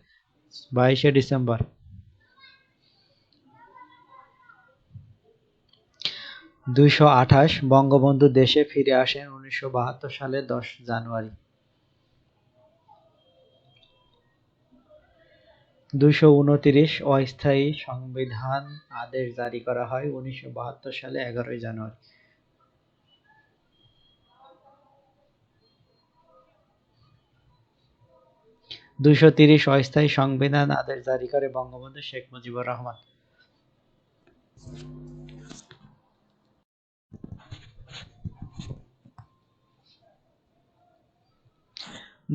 22 ডিসেম্বর। 228 বঙ্গবন্ধু দেশে ফিরে আসেন 1972 সালের 10 জানুয়ারি। 229 অস্থায়ী সংবিধান আদেশ জারি করা হয় 1972 সালে 11 জানুয়ারি। 230 অস্থায়ী সংবিধান আদেশ জারি করে বঙ্গবন্ধু শেখ মুজিবুর রহমান।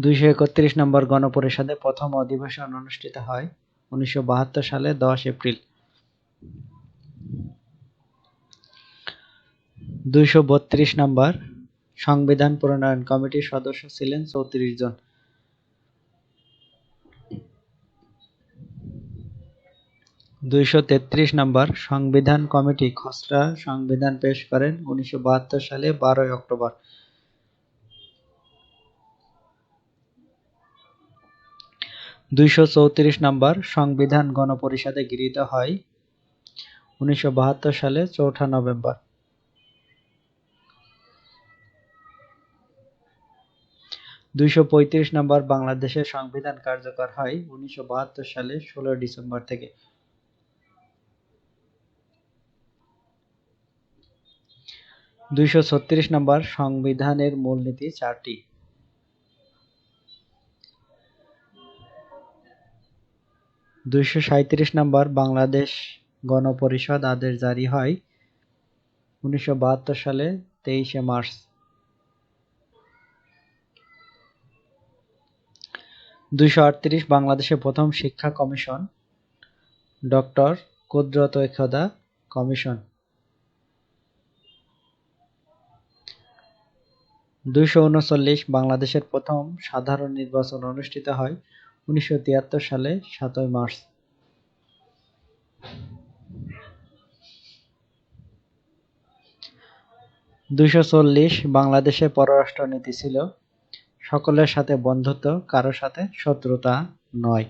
231 নম্বর গণপরিষদে প্রথম অধিবেশন অনুষ্ঠিত হয় 1972 সালে 10 এপ্রিল। 232 নম্বর সংবিধান প্রণয়ন কমিটির সদস্য ছিলেন 34 জন। 233 নম্বর সংবিধান কমিটি খসড়া সংবিধান পেশ করেন 1972 সালে 12 অক্টোবর। 234 নম্বর সংবিধান গণপরিষদে গৃহীত হয় 1972 সালে 4 নভেম্বর। 235 নম্বর বাংলাদেশের সংবিধান কার্যকর হয় 1972 সালে 16 ডিসেম্বর থেকে। 236 নম্বর সংবিধানের মূলনীতি 4টি। 237 নম্বর বাংলাদেশ গণপরিষদ আদেশ জারি হয় 1972 সালে 23 মার্চ। 238 বাংলাদেশের প্রথম শিক্ষা কমিশন ডক্টর কুদরত-এ-খোদা কমিশন। 239 বাংলাদেশের প্রথম সাধারণ নির্বাচন অনুষ্ঠিত হয় 1973 সালে 7 মার্চ। 240 বাংলাদেশের পররাষ্ট্রনীতি ছিল সকলের সাথে বন্ধুত্ব, কারো সাথে শত্রুতা নয়।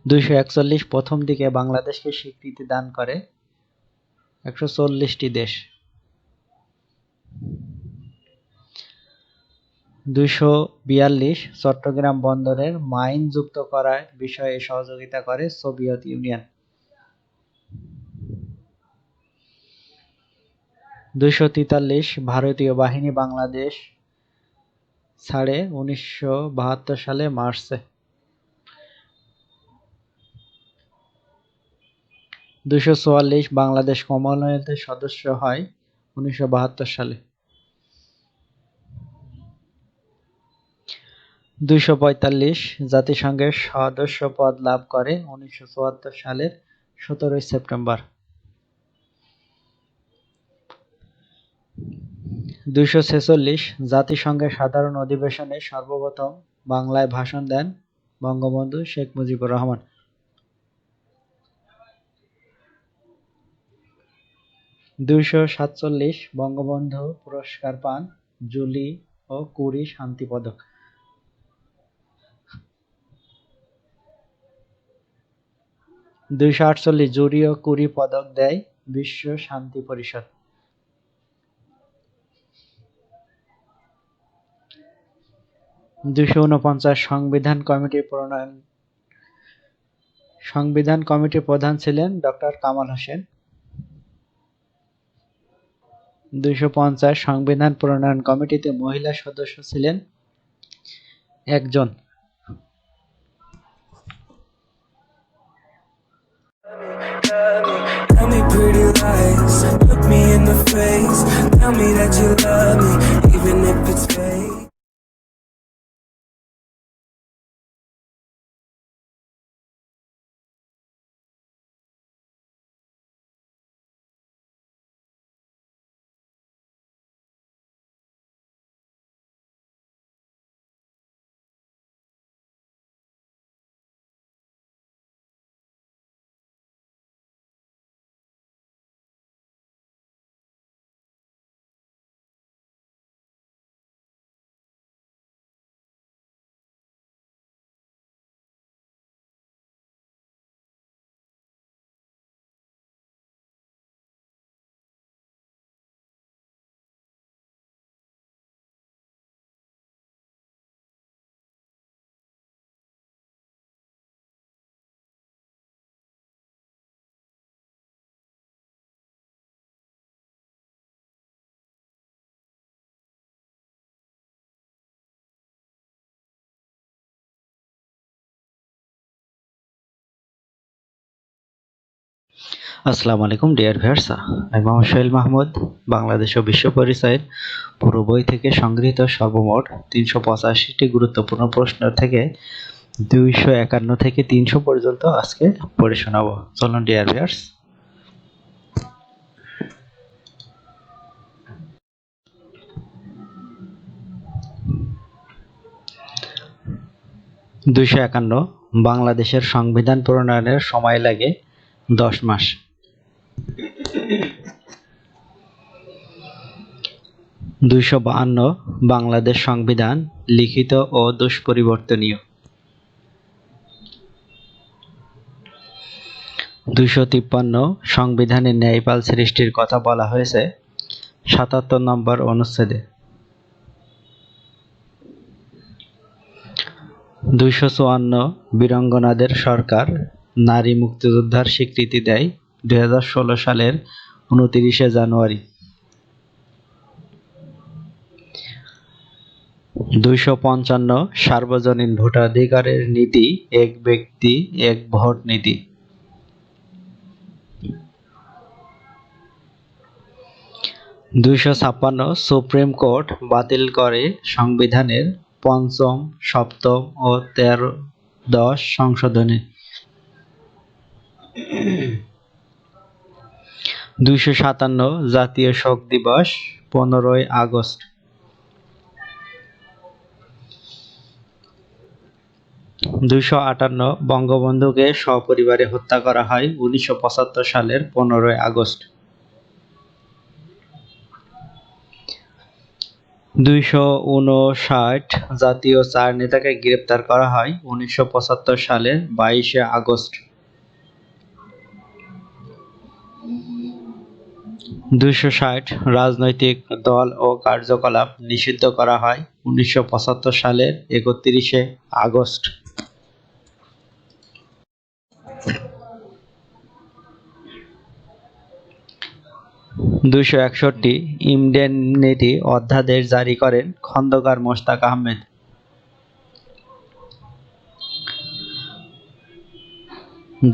(241) প্রথম দিকে বাংলাদেশকে স্বীকৃতি দান করে 140টি দেশ। 242 চট্টগ্রাম বন্দরের মাইন যুক্ত করার বিষয়ে সহযোগিতা করে সোভিয়েত ইউনিয়ন। 243 ভারতীয় বাহিনী বাংলাদেশ ছাড়ে 1972 সালে মার্চে। 244 বাংলাদেশ কমনওয়েলথের সদস্য হয় 1972 সালে। 245 জাতিসংঘের সদস্য পদ লাভ করে 1974 সালের 17 সেপ্টেম্বর। 246 জাতিসংঘের সাধারণ অধিবেশনে সর্বপ্রথম বাংলায় ভাষণ দেন বঙ্গবন্ধু শেখ মুজিবুর রহমান। 247 বঙ্গবন্ধু পুরস্কার পান জুলি ও কুরি শান্তি পদক। 248 জুরি ও কুরি পদক দেয় বিশ্ব শান্তি পরিষদ। 249 সংবিধান কমিটির প্রণয়ন সংবিধান কমিটির প্রধান ছিলেন ডক্টর কামাল হোসেন। 250 সংবিধান প্রণয়ন কমিটিতে মহিলা সদস্য ছিলেন 1 জন। Tell me pretty lies, look me in the face. Tell me that you love me, even if it's fake. আসসালামু আলাইকুম ডিয়ার ভিউয়ার্স, আমি মোহাম্মদ সোহেল মাহমুদ। বাংলাদেশ ও বিশ্ব পরিচয়ের পুরো বই থেকে সংগৃহীত সর্বমোট 385টি গুরুত্বপূর্ণ প্রশ্ন থেকে 251 থেকে 300 পর্যন্ত আজকে পড়ে শোনাবো। চলুন ডিয়ার ভিউয়ার্স। বাংলাদেশের সংবিধান প্রণয়নের সময় লাগে 10 মাস। 252 বাংলাদেশ সংবিধান লিখিত ও দুষ্পরিবর্তনীয়। 253 সংবিধানে ন্যায়পাল সৃষ্টির কথা বলা হয়েছে 77 নম্বর অনুচ্ছেদে। 254 বীরাঙ্গনাদের সরকার নারী মুক্তিযোদ্ধার স্বীকৃতি দেয় 2016 সালের 29শে জানুয়ারি। 255 সার্বজনীন ভোটাধিকারের নীতি এক ব্যক্তি এক ভোট নীতি। 256 সুপ্রিম কোর্ট বাতিল করে সংবিধানের 5ম, 7ম ও 13-10 সংশোধনী। 257 জাতীয় শোক দিবস 15ই আগস্ট। 258 বঙ্গবন্ধুকে সপরিবারে হত্যা করা হয় 1975 সালের 15ই আগস্ট। 259 জাতীয় 4 নেতাকে গ্রেপ্তার করা হয় 1975 সালের 22শে আগস্ট। 260 রাজনৈতিক দল ও কার্যকলাপ নিষিদ্ধ করা হয় 1975 সালের 31শে আগস্ট। 261 ইনডেমনিটি অধ্যাদেশ জারি করেন খন্দকার মোশতাক আহমেদ।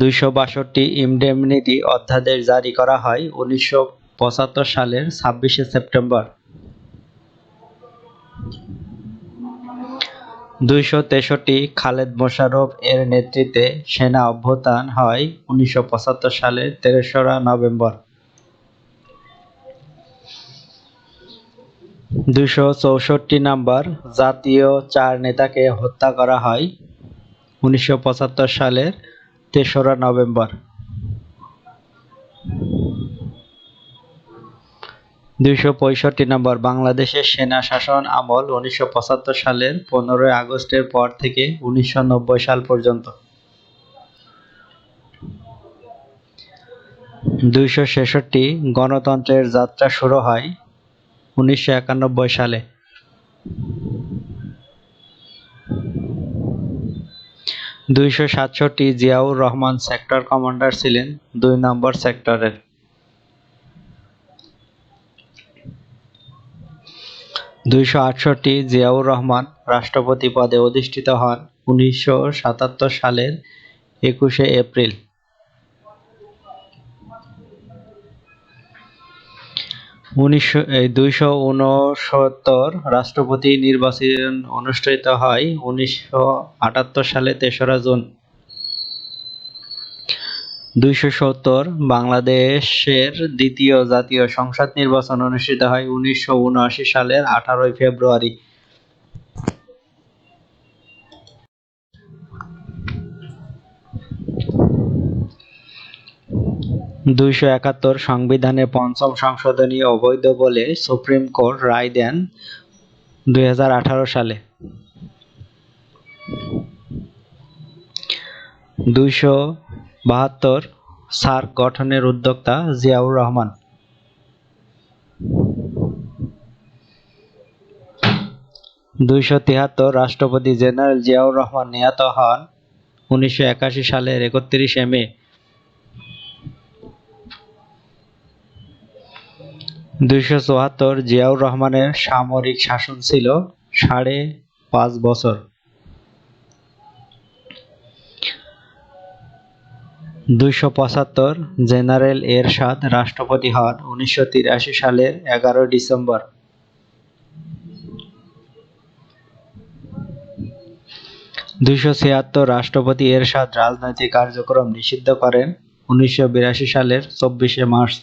262 ইনডেমনিটি অধ্যাদেশ জারি করা হয় 1975 সালের 26শে সেপ্টেম্বর। 263 খালেদ মোশাররফ এর নেতৃত্বে সেনা অভ্যুত্থান হয় 1975 সালের 3রা নভেম্বর। 264 নম্বর জাতীয় 4 নেতাকে হত্যা করা হয় 1975 সালের 3রা নভেম্বর। 265 নম্বর বাংলাদেশের সেনা শাসন আমল 1975 সালের 15ই আগস্টের পর থেকে 1990 সাল পর্যন্ত। 266 গণতন্ত্রের যাত্রা শুরু হয় 1991 সালে। 267 জিয়াউর রহমান সেক্টর কমান্ডার ছিলেন 2 নম্বর সেক্টরের। 268 জিয়াউর রহমান রাষ্ট্রপতি পদে অধিষ্ঠিত হন 1977 সালের 21শে এপ্রিল। 269 রাষ্ট্রপতি নির্বাচন অনুষ্ঠিত হয় 1978 সালে 3রা জুন। 270 বাংলাদেশের দ্বিতীয় জাতীয় সংসদ নির্বাচন অনুষ্ঠিত হয় 1979 সালের 18ই ফেব্রুয়ারি। 271 সংবিধানের 5ম সংশোধনী অবৈধ বলে সুপ্রিম কোর্ট রায় দেন 2018 সালে। 272 সার্ক গঠনের উদ্যোক্তা জিয়াউর রহমান। 273 রাষ্ট্রপতি জেনারেল জিয়াউর রহমান নিহত হন 1981 সালের 31শে মে। 274 জিয়াউর রহমানের সামরিক শাসন ছিল 5.5 বছর। 275 জেনারেল এরশাদ রাষ্ট্রপতি হন 1983 সালের 11 ডিসেম্বর। 276 রাষ্ট্রপতি এরশাদ রাজনৈতিক কার্যক্রম নিষিদ্ধ করেন 1982 সালের 24 মার্চ।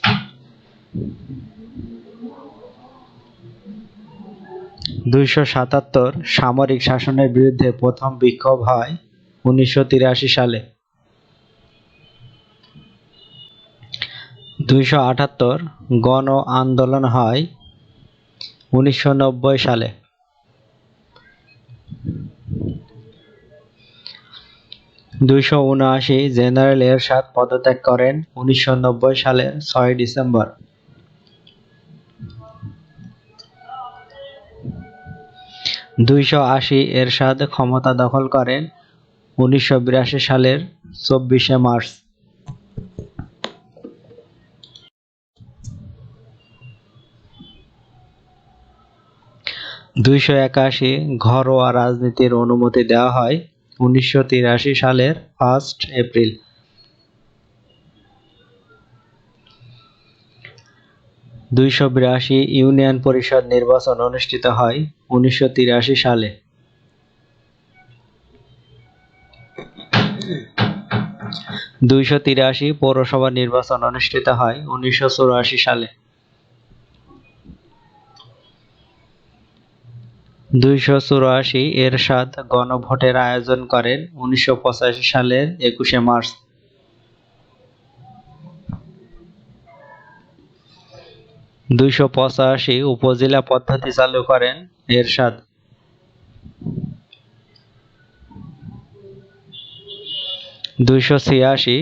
277 সামরিক শাসনের বিরুদ্ধে প্রথম বিক্ষোভ হয় 1983 সালে। 278 গণ আন্দোলন হয় 1990 সালে। 279 জেনারেল এরশাদ পদত্যাগ করেন 1990 সালের 6 ডিসেম্বর। 280 এরশাদ ক্ষমতা দখল করেন 1982 সালের 24 মার্চ। 281 ঘরোয়া রাজনীতির অনুমতি দেওয়া হয় 1983 সালের 1 এপ্রিল। 282 ইউনিয়ন পরিষদ নির্বাচন অনুষ্ঠিত হয় 1983 সালে। 283 পৌরসভা নির্বাচন অনুষ্ঠিত হয় 1984 সালে। 284 এরশাদ গণভোটের আয়োজন করেন 1985 সালের 21 মার্চ। 285 উপজেলা পদ্ধতি চালু করেন এরশাদ। 286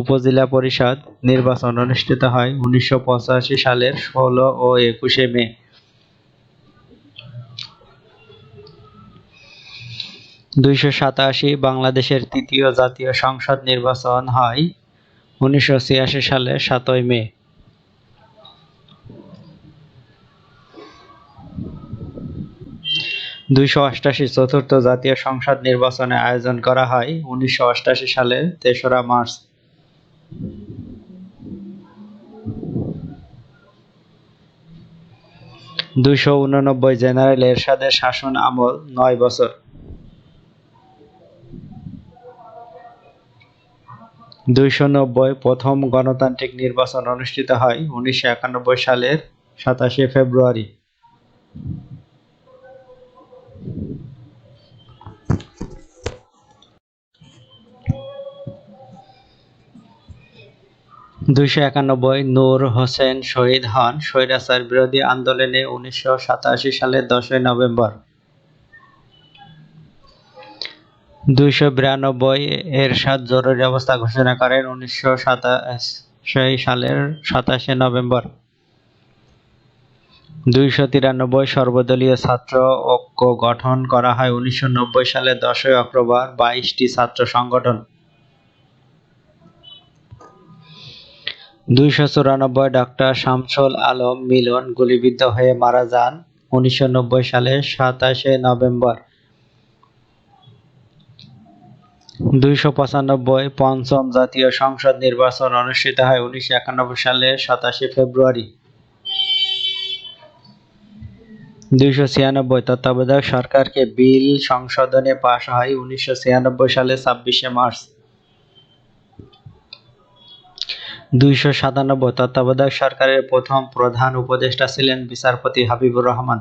উপজেলা পরিষদ নির্বাচন অনুষ্ঠিত হয় 1985 সালের 16 ও 21 মে। 287 বাংলাদেশের তৃতীয় জাতীয় সংসদ নির্বাচন হয় 1986 সালের 7 মে। 288 চতুর্থ জাতীয় সংসদ নির্বাচনের আয়োজন করা হয় 1988 সালের 3রা মার্চ। 289 জেনারেল এরশাদের শাসন আমল 9 বছর। 290 প্রথম গণতান্ত্রিক নির্বাচন অনুষ্ঠিত হয় 1991 সালের 27 ফেব্রুয়ারি। 291 নূর হোসেন শহীদ হন স্বৈরাচার বিরোধী আন্দোলনে 1987 সালের 10 নভেম্বর। 292 এরশাদ জরুরি অবস্থা ঘোষণা করেন 1987 সালের 27 নভেম্বর। 293 সর্বদলীয় ছাত্র ঐক্য গঠন করা হয় 1990 সালের 10 অক্টোবর 22টি ছাত্র সংগঠন। 294 ডক্টর শামসুল আলম মিলন গুলিবিদ্ধ হয়ে মারা যান 1990 সালের 27 নভেম্বর। 295 পঞ্চম জাতীয় সংসদ নির্বাচন অনুষ্ঠিত হয় 1991 সালের 27 ফেব্রুয়ারি। 296 তত্ত্বাবধায়ক সরকারকে বিল সংশোধনে পাশ হয় 1996 সালের 26 মার্চ। 297 তত্ত্বাবধায়ক সরকারের প্রথম প্রধান উপদেষ্টা ছিলেন বিচারপতি হাবিবুর রহমান।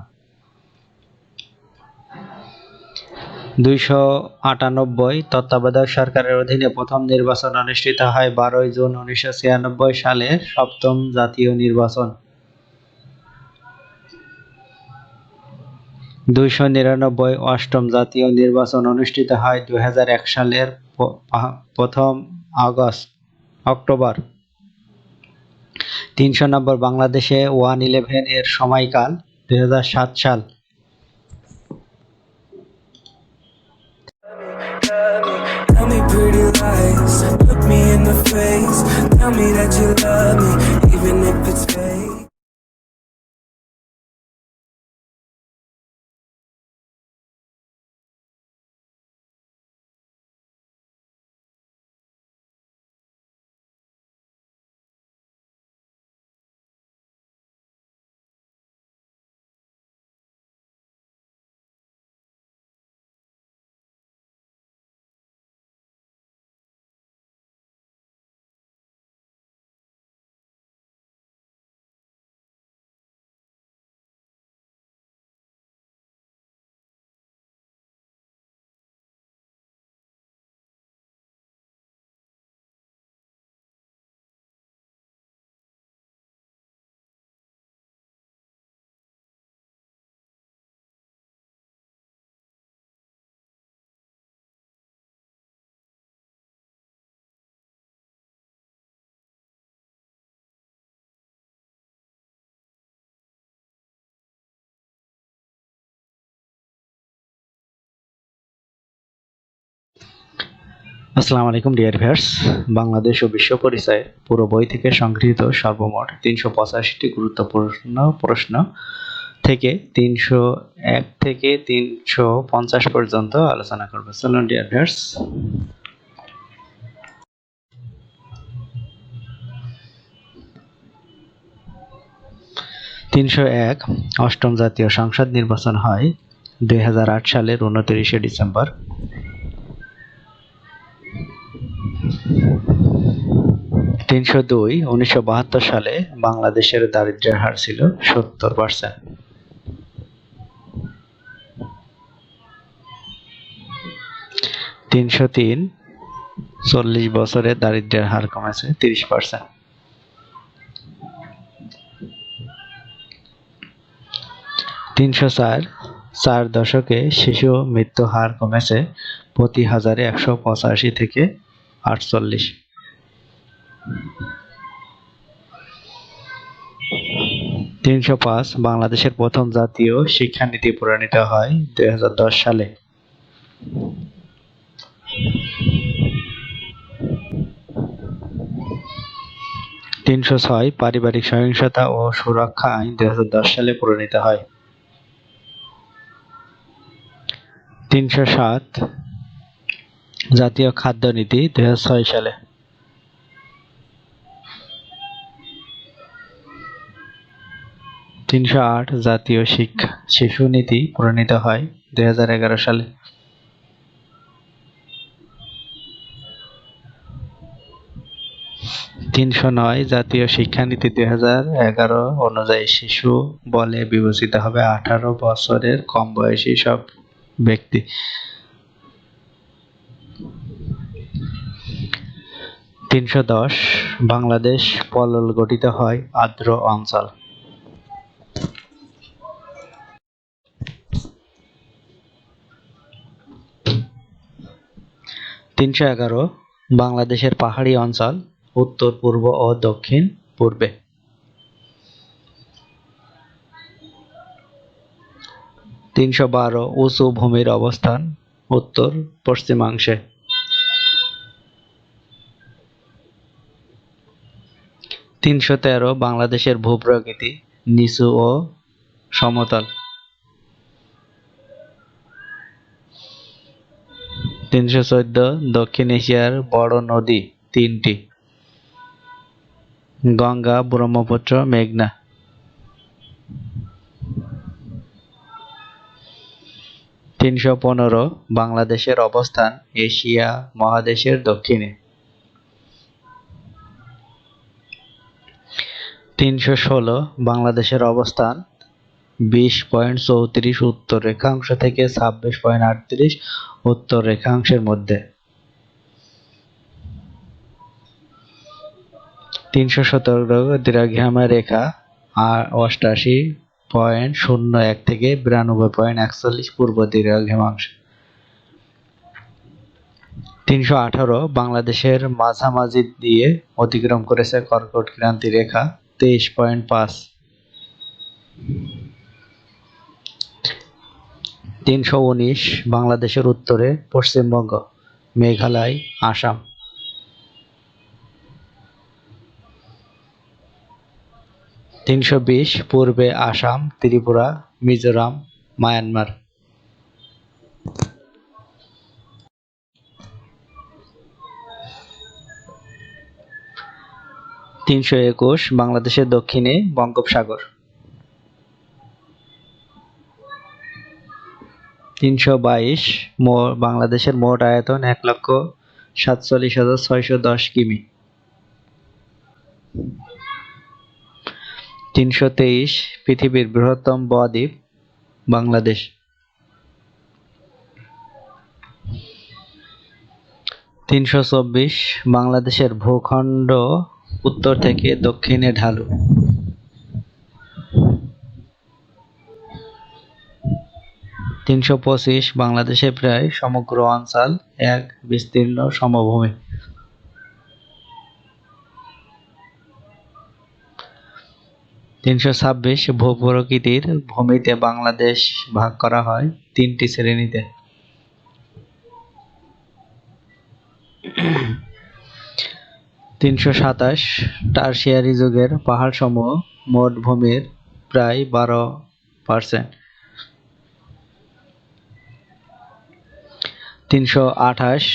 298 তত্ত্বাবধায়ক সরকারের অধীনে প্রথম নির্বাচন অনুষ্ঠিত হয় 12 জুন 1996 সালের 7ম জাতীয় নির্বাচন। 299 অষ্টম জাতীয় নির্বাচন অনুষ্ঠিত হয় 2001 সালের 1 অক্টোবর। 300 নম্বর বাংলাদেশে 111 এর সময়কাল 2007 সাল। Tell me pretty lies, look me in the face. Tell me that you love me, even if it's fake. আসসালামু আলাইকুম ডিয়ার ভিউয়ার্স, বাংলাদেশ ও বিশ্ব পরিচয়ের পুরো বই থেকে সংগৃহীত সর্বমোট ৩৮৫টি গুরুত্বপূর্ণ প্রশ্ন থেকে ৩০১ থেকে ৩৫০ পর্যন্ত আলোচনা করব। চলুন ডিয়ার ভিউয়ার্স। ৩০১ অষ্টম জাতীয় সংসদ নির্বাচন হয় ২০০৮ সালের ২৯শে ডিসেম্বর। ৩০২ ১৯৭২ সালে বাংলাদেশের দারিদ্র্যের হার ছিল ৭০%। ৩০৩ ৪০ বছরে দারিদ্র্যের হার কমেছে ৩০%। ৩০৪ 4 দশকে শিশু মৃত্যু হার কমেছে প্রতি হাজারে ১৮৫ থেকে ৪৮। ৩০৫ বাংলাদেশের প্রথম জাতীয় শিক্ষানীতি প্রণীত হয় ২০১০ সালে। ৩০৬ পারিবারিক সহিংসতা ও সুরক্ষা আইন ২০১০ সালে প্রণীত হয়। ৩০৭ জাতীয় খাদ্য নীতি ২০০৬ সালে। ৩০৮ জাতীয় শিশু নীতি প্রণীত হয় ২০১১ সালে। ৩০৯ জাতীয় শিক্ষানীতি ২০১১ অনুযায়ী শিশু বলে বিবেচিত হবে ১৮ বছরের কম বয়সী সব ব্যক্তি। ৩১০ বাংলাদেশ পলল গঠিত হয় আর্দ্র অঞ্চল। ৩১১ বাংলাদেশের পাহাড়ি অঞ্চল উত্তর পূর্ব ও দক্ষিণ পূর্বে। ৩১২ উঁচু ভূমির অবস্থান উত্তর পশ্চিমাংশে। ৩১৩ বাংলাদেশের ভূপ্রকৃতি নিচু ও সমতল। ৩১৪ দক্ষিণ এশিয়ার বড় নদী ৩টি: গঙ্গা, ব্রহ্মপুত্র, মেঘনা। ৩১৫ বাংলাদেশের অবস্থান এশিয়া মহাদেশের দক্ষিণে। ৩১৬ বাংলাদেশের অবস্থান ২০.৩৪ উত্তর রেখাংশ থেকে ২৬.৩৮ উত্তর রেখাংশের মধ্যে। ৩১৭ দ্রাঘিমা রেখা ৮৮.০১ থেকে ৯২.৪১ পূর্ব দ্রাঘিমাংশ। ৩১৮ বাংলাদেশের মাঝামাঝি দিয়ে অতিক্রম করেছে কর্কট ক্রান্তি রেখা ২৩.৫। ৩১৯ বাংলাদেশের উত্তরে পশ্চিমবঙ্গ, মেঘালয়, আসাম। ৩২০ পূর্বে আসাম, ত্রিপুরা, মিজোরাম, মায়ানমার। ৩২১ বাংলাদেশের দক্ষিণে বঙ্গোপসাগর। ৩২২ বাংলাদেশের মোট আয়তন ১,৪৭,৬১০ কিমি। ৩২৩ পৃথিবীর বৃহত্তম বদ্বীপ বাংলাদেশ। ৩২৪ বাংলাদেশের ভূখণ্ড উত্তর থেকে দক্ষিণে ঢালু। ৩২৫ বাংলাদেশের প্রায় সমগ্র অঞ্চল এক বিস্তীর্ণ সমভূমি। ৩২৬ ভূপ্রকৃতির ভূমিতে বাংলাদেশ ভাগ করা হয় ৩টি শ্রেণীতে। 327 টারশিয়ারি যুগের পাহাড়সমূহ মোট ভূমির প্রায় 12%। 328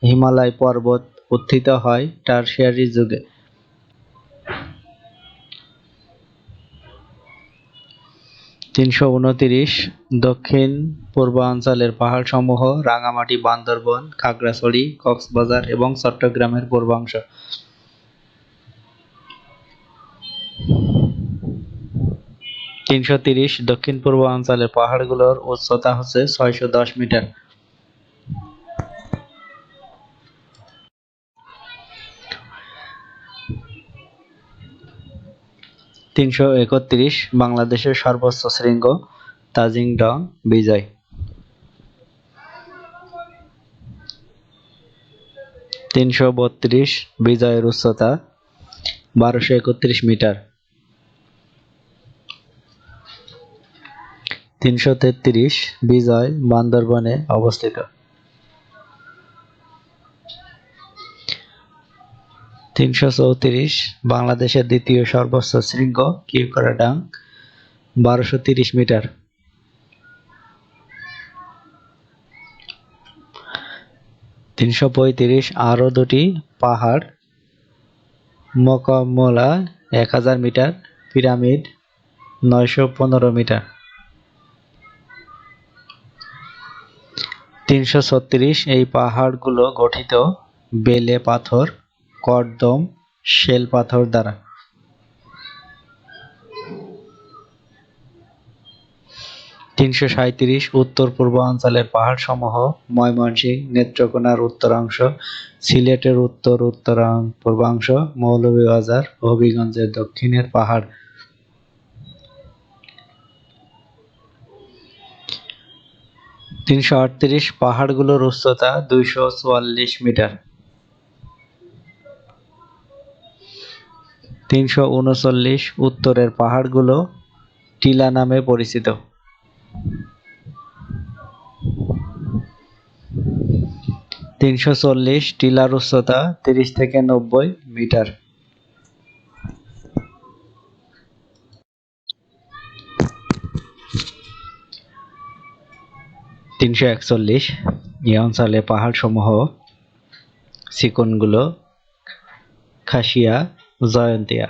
হিমালয় পর্বত উত্থিত হয় টারশিয়ারি যুগে। 329 দক্ষিণ পূর্বাঞ্চলের পাহাড়সমূহ রাঙামাটি, বান্দরবন, খাগড়াছড়ি, কক্সবাজার এবং চট্টগ্রামের পূর্বাংশ। 330 দক্ষিণ পূর্বাঞ্চলের পাহাড়গুলোর উচ্চতা হচ্ছে 610 মিটার। 331 বাংলাদেশের সর্বোচ্চ শৃঙ্গ তাজিং ডং বিজয়। 332 বিজয়ের উচ্চতা 1231 মিটার। 333 বিজয় বান্দরবনে অবস্থিত। 334 বাংলাদেশের দ্বিতীয় সর্বোচ্চ শৃঙ্গ কিউকারাডাং 1230 মিটার। 335 আরও দুটি পাহাড় মকমলা 1000 মিটার, পিরামিড 915 মিটার। 336 এই পাহাড়গুলো গঠিত বেলে পাথর, কর্দম, শেল পাথর দ্বারা। 337 উত্তর পূর্বাঞ্চলের পাহাড়সমূহ ময়মনসিংহ, নেত্রকোনার উত্তরাংশ, সিলেটের উত্তর-পূর্বাংশ, মৌলভীবাজার, হবিগঞ্জের দক্ষিণের পাহাড়। 338 পাহাড়গুলোর উচ্চতা 244 মিটার। 339 উত্তরের পাহাড়গুলো টিলা নামে পরিচিত। 340 টিলার উচ্চতা 30 থেকে 90 মিটার। 341 এই অঞ্চলে পাহাড়সমূহ চিকনগুলো খাসিয়া, জয়ন্তিয়া।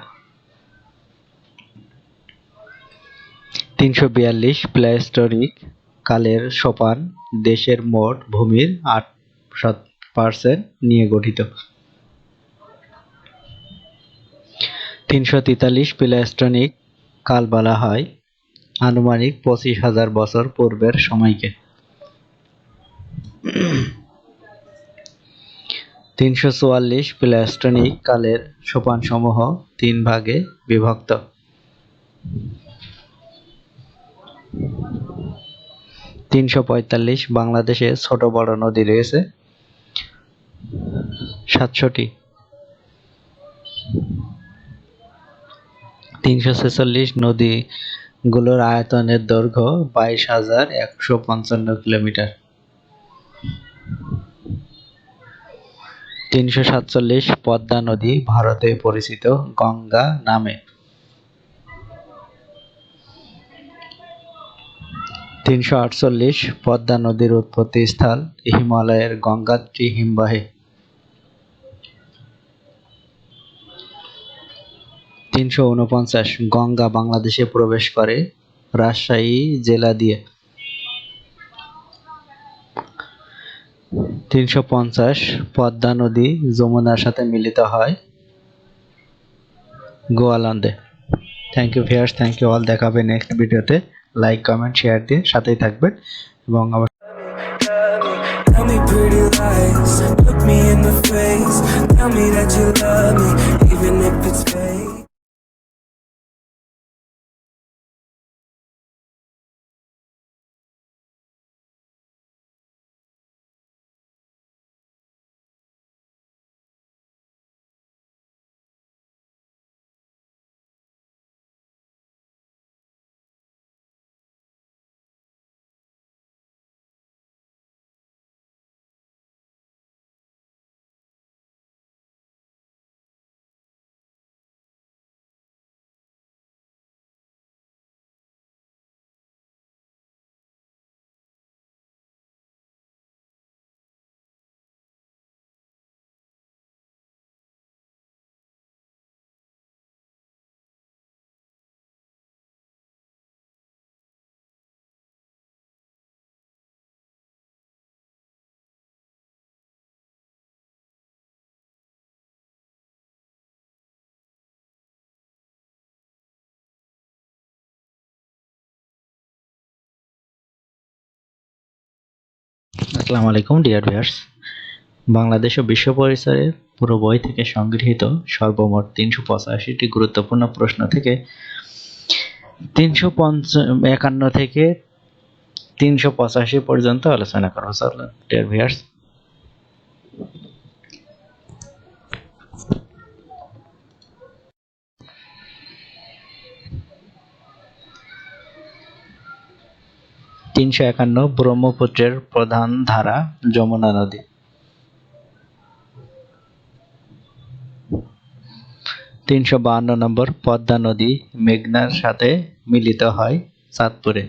342 প্লেস্টোরিক কালের সোপান দেশের মোট ভূমির 8% নিয়ে গঠিত। 343 প্লেস্টোনিক কাল বলা হয় আনুমানিক 25,000 বছর পূর্বের সময়কে। 344 প্লেস্টোনিক কালের সোপানসমূহ 3 ভাগে বিভক্ত। 345 বাংলাদেশে ছোট বড় নদী রয়েছে 700টি। 346 নদীগুলোর আয়তনের দৈর্ঘ্য 22,155 কিলোমিটার। 347 পদ্মা নদী ভারতে পরিচিত গঙ্গা নামে। 348 পদ্মা নদীর উৎপত্তি স্থল হিমালয়ের গঙ্গোত্রী হিমবাহে। 349 গঙ্গা বাংলাদেশে প্রবেশ করে রাজশাহী জেলা দিয়ে। 350 পদ্মা নদী যমুনার সাথে মিলিত হয় গোয়ালন্দে। Thank you viewers, thank you all. দেখা হবে নেক্সট ভিডিওতে। লাইক, কমেন্ট, শেয়ার দিয়ে সাথেই থাকবেন এবং আমার Tell me pretty lies, look me in the face. Tell me that you love me, even if it's fake. আসসালামু আলাইকুম ডিয়ার ভিউয়ার্স, বাংলাদেশ ও বিশ্ব পরিচয়ের পুরো বই থেকে সংগৃহীত সর্বমোট 385টি গুরুত্বপূর্ণ প্রশ্ন থেকে 351 থেকে 385 পর্যন্ত আলোচনা করা হলো। ডিয়ার ভিউয়ার্স, ব্রহ্মপুত্রের প্রধান ধারা যমুনা নদী। 352 নম্বর, পদ্মা নদী মেঘনার সাথে মিলিত হয় চাঁদপুরে।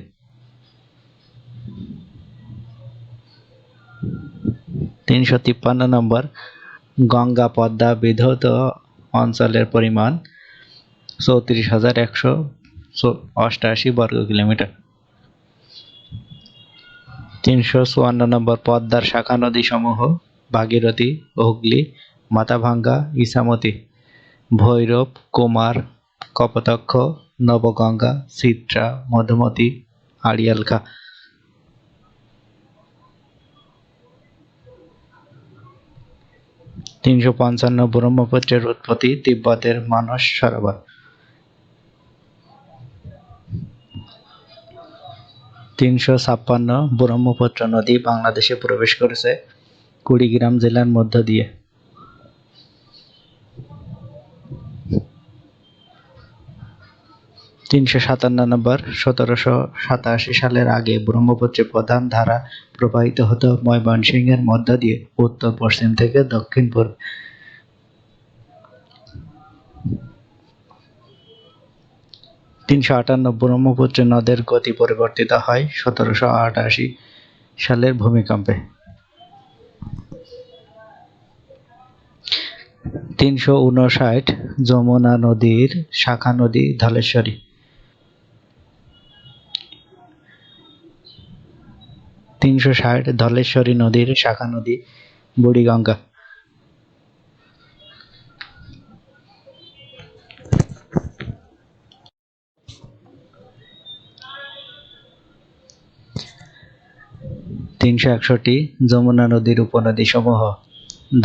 353 নম্বর, গঙ্গা পদ্মা বিধৌত অঞ্চলের পরিমাণ 34,188 বর্গ কিলোমিটার। 354 নম্বর, পদ্মার শাখা নদী সমূহ ভাগীরথী, হুগলি, মাথাভাঙ্গা, ইছামতি, ভৈরব, কুমার, কপোতাক্ষ, নবগঙ্গা, চিত্রা, মধুমতি, আড়িয়ালখা। 355 ব্রহ্মপুত্রের উৎপত্তি তিব্বতের মানস সরোবর। 356 ব্রহ্মপুত্র নদী বাংলাদেশে প্রবেশ করেছে কুড়িগ্রাম জেলার মধ্য দিয়ে। 357 নম্বর, 1787 সালের আগে ব্রহ্মপুত্রের প্রধান ধারা প্রবাহিত হতো ময়মনসিংহের মধ্য দিয়ে উত্তর পশ্চিম থেকে দক্ষিণ পূর্ব। 358 ব্রহ্মপুত্র নদের গতি পরিবর্তিত হয় 1788 সালের ভূমিকম্পে। 359 যমুনা নদীর শাখা নদী ধলেশ্বরী। 360 ধলেশ্বরী নদীর শাখা নদী বুড়িগঙ্গা। 361 যমুনা নদীর উপনদী সমূহ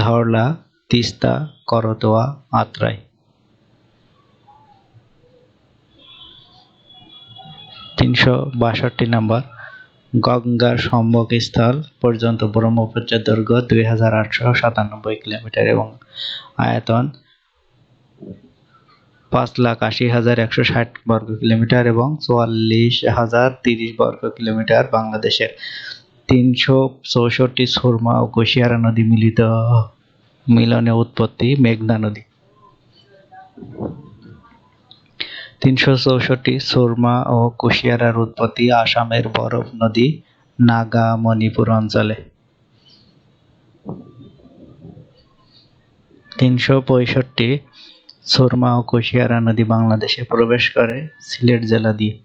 ধরলা, তিস্তা, করতোয়া, আত্রাই। 362 নম্বর, গঙ্গার সম্মুখস্থল পর্যন্ত ব্রহ্মপুত্রের দৈর্ঘ্য 2897 কিলোমিটার এবং আয়তন 5,80,160 বর্গ কিলোমিটার এবং 44,030 বর্গ কিলোমিটার। বাংলাদেশের 364 সুরমা ও কুশিয়ারা নদী মিলনে উৎপত্তি মেঘনা নদী। 364 সুরমা ও কুশিয়ারার উৎপত্তি আসামের বরফ নদী নাগা মণিপুর অঞ্চলে। 365 সুরমা ও কুশিয়ারা নদী বাংলাদেশে প্রবেশ করে সিলেট জেলা দিয়ে।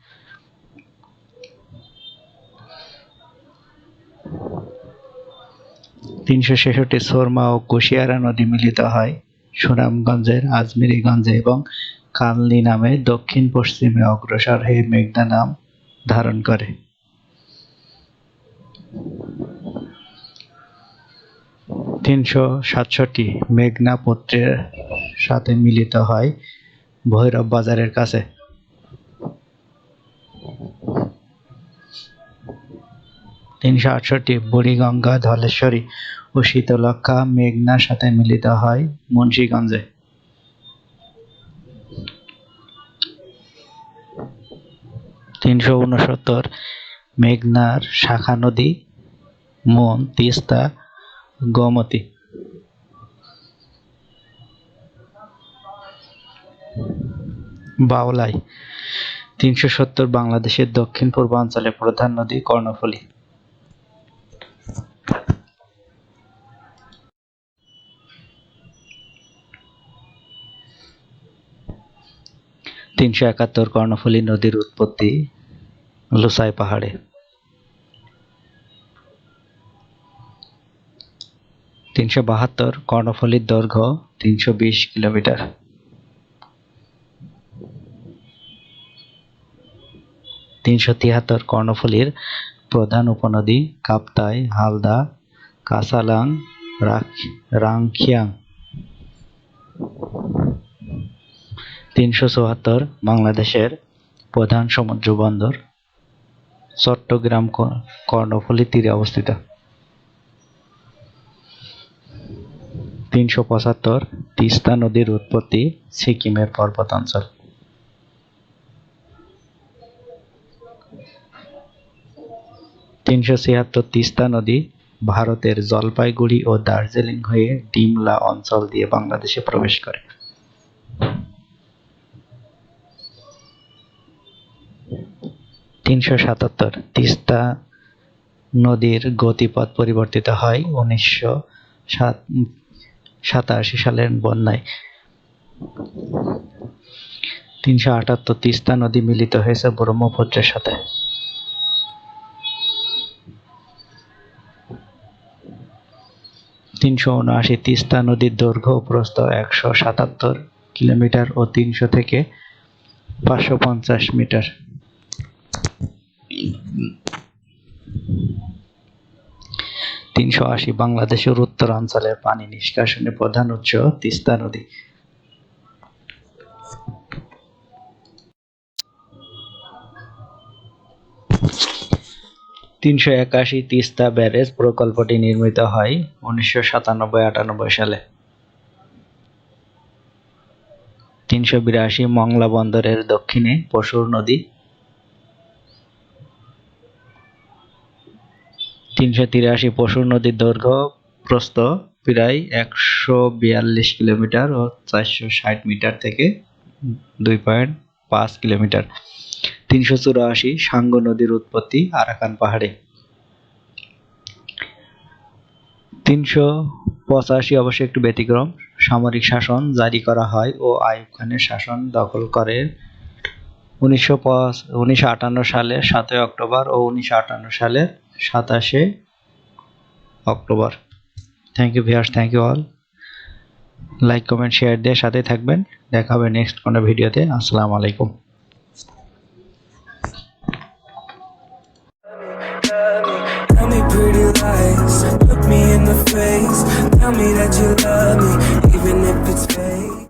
366 সুরমা ও কুশিয়ারা নদী মিলিত হয় সুনামগঞ্জের আজমিরীগঞ্জে এবং কালনী নামে দক্ষিণ পশ্চিমে অগ্রসর হয়ে মেঘনা নাম ধারণ করে। 367 মেঘনা পুত্রের সাথে মিলিত হয় ভৈরব বাজারের কাছে। 368 বুড়িগঙ্গা, ধলেশ্বরী ও শীতলক্ষ্যা মেঘনার সাথে মিলিত হয় মুন্সিগঞ্জে। 369 মেঘনার শাখা নদী মন, তিস্তা, গোমতী। 52 370 বাংলাদেশের দক্ষিণ পূর্বাঞ্চলের প্রধান নদী কর্ণফুলী। 371 কর্ণফুলী নদীর উৎপত্তি লুসাই পাহাড়ে। 372 কর্ণফুলীর দৈর্ঘ্য 320 কিলোমিটার। 373 কর্ণফুলীর প্রধান উপনদী কাপ্তাই, হালদা, কাসালাং, রাংখিয়াং। 374 বাংলাদেশের প্রধান সমুদ্র বন্দর চট্টগ্রাম কর্ণফুলী তীরে অবস্থিত। 375 তিস্তা নদীর উৎপত্তি সিকিমের পর্বতাঞ্চল। 376 তিস্তা নদী ভারতের জলপাইগুড়ি ও দার্জিলিং হয়ে ডিমলা অঞ্চল দিয়ে বাংলাদেশে প্রবেশ করে। 377 তিস্তা নদীর গতিপথ পরিবর্তিত হয় 1987 সালের বন্যায়। 378 তিস্তা নদী মিলিত হয়েছে ব্রহ্মপুত্রের সাথে। 379 তিস্তা নদীর দৈর্ঘ্য ও প্রস্থ 177 কিলোমিটার ও 300 থেকে 550 মিটার। 380 বাংলাদেশের উত্তরাঞ্চলের পানি নিষ্কাশনের প্রধান উৎস তিস্তা নদী। 381 তিস্তা ব্যারেজ প্রকল্পটি নির্মিত হয় 1997-98 সালে। 382 মংলা বন্দরের দক্ষিণে পশুর নদী। 383 পশুর নদীর দৈর্ঘ্য প্রস্থ প্রায় 142 কিলোমিটার ও 460 মিটার থেকে 2.5 কিলোমিটার। 384 সাঙ্গু নদীর উৎপত্তি আরাকান পাহাড়ে। 385 অবশ্য একটু ব্যতিক্রম, সামরিক শাসন জারি করা হয় ও আইয়ুব খানের শাসন দখল করে 1958 সালের 7 অক্টোবর ও 1958 সালের 27 October. Thank you viewers, thank you all. Like, comment, share দিয়ে সাথে থাকবেন। দেখা হবে নেক্সট কোনো ভিডিওতে। আসসালামু আলাইকুম। Tell me pretty lies, look me in the face. Tell me that you love me, even if it's fake.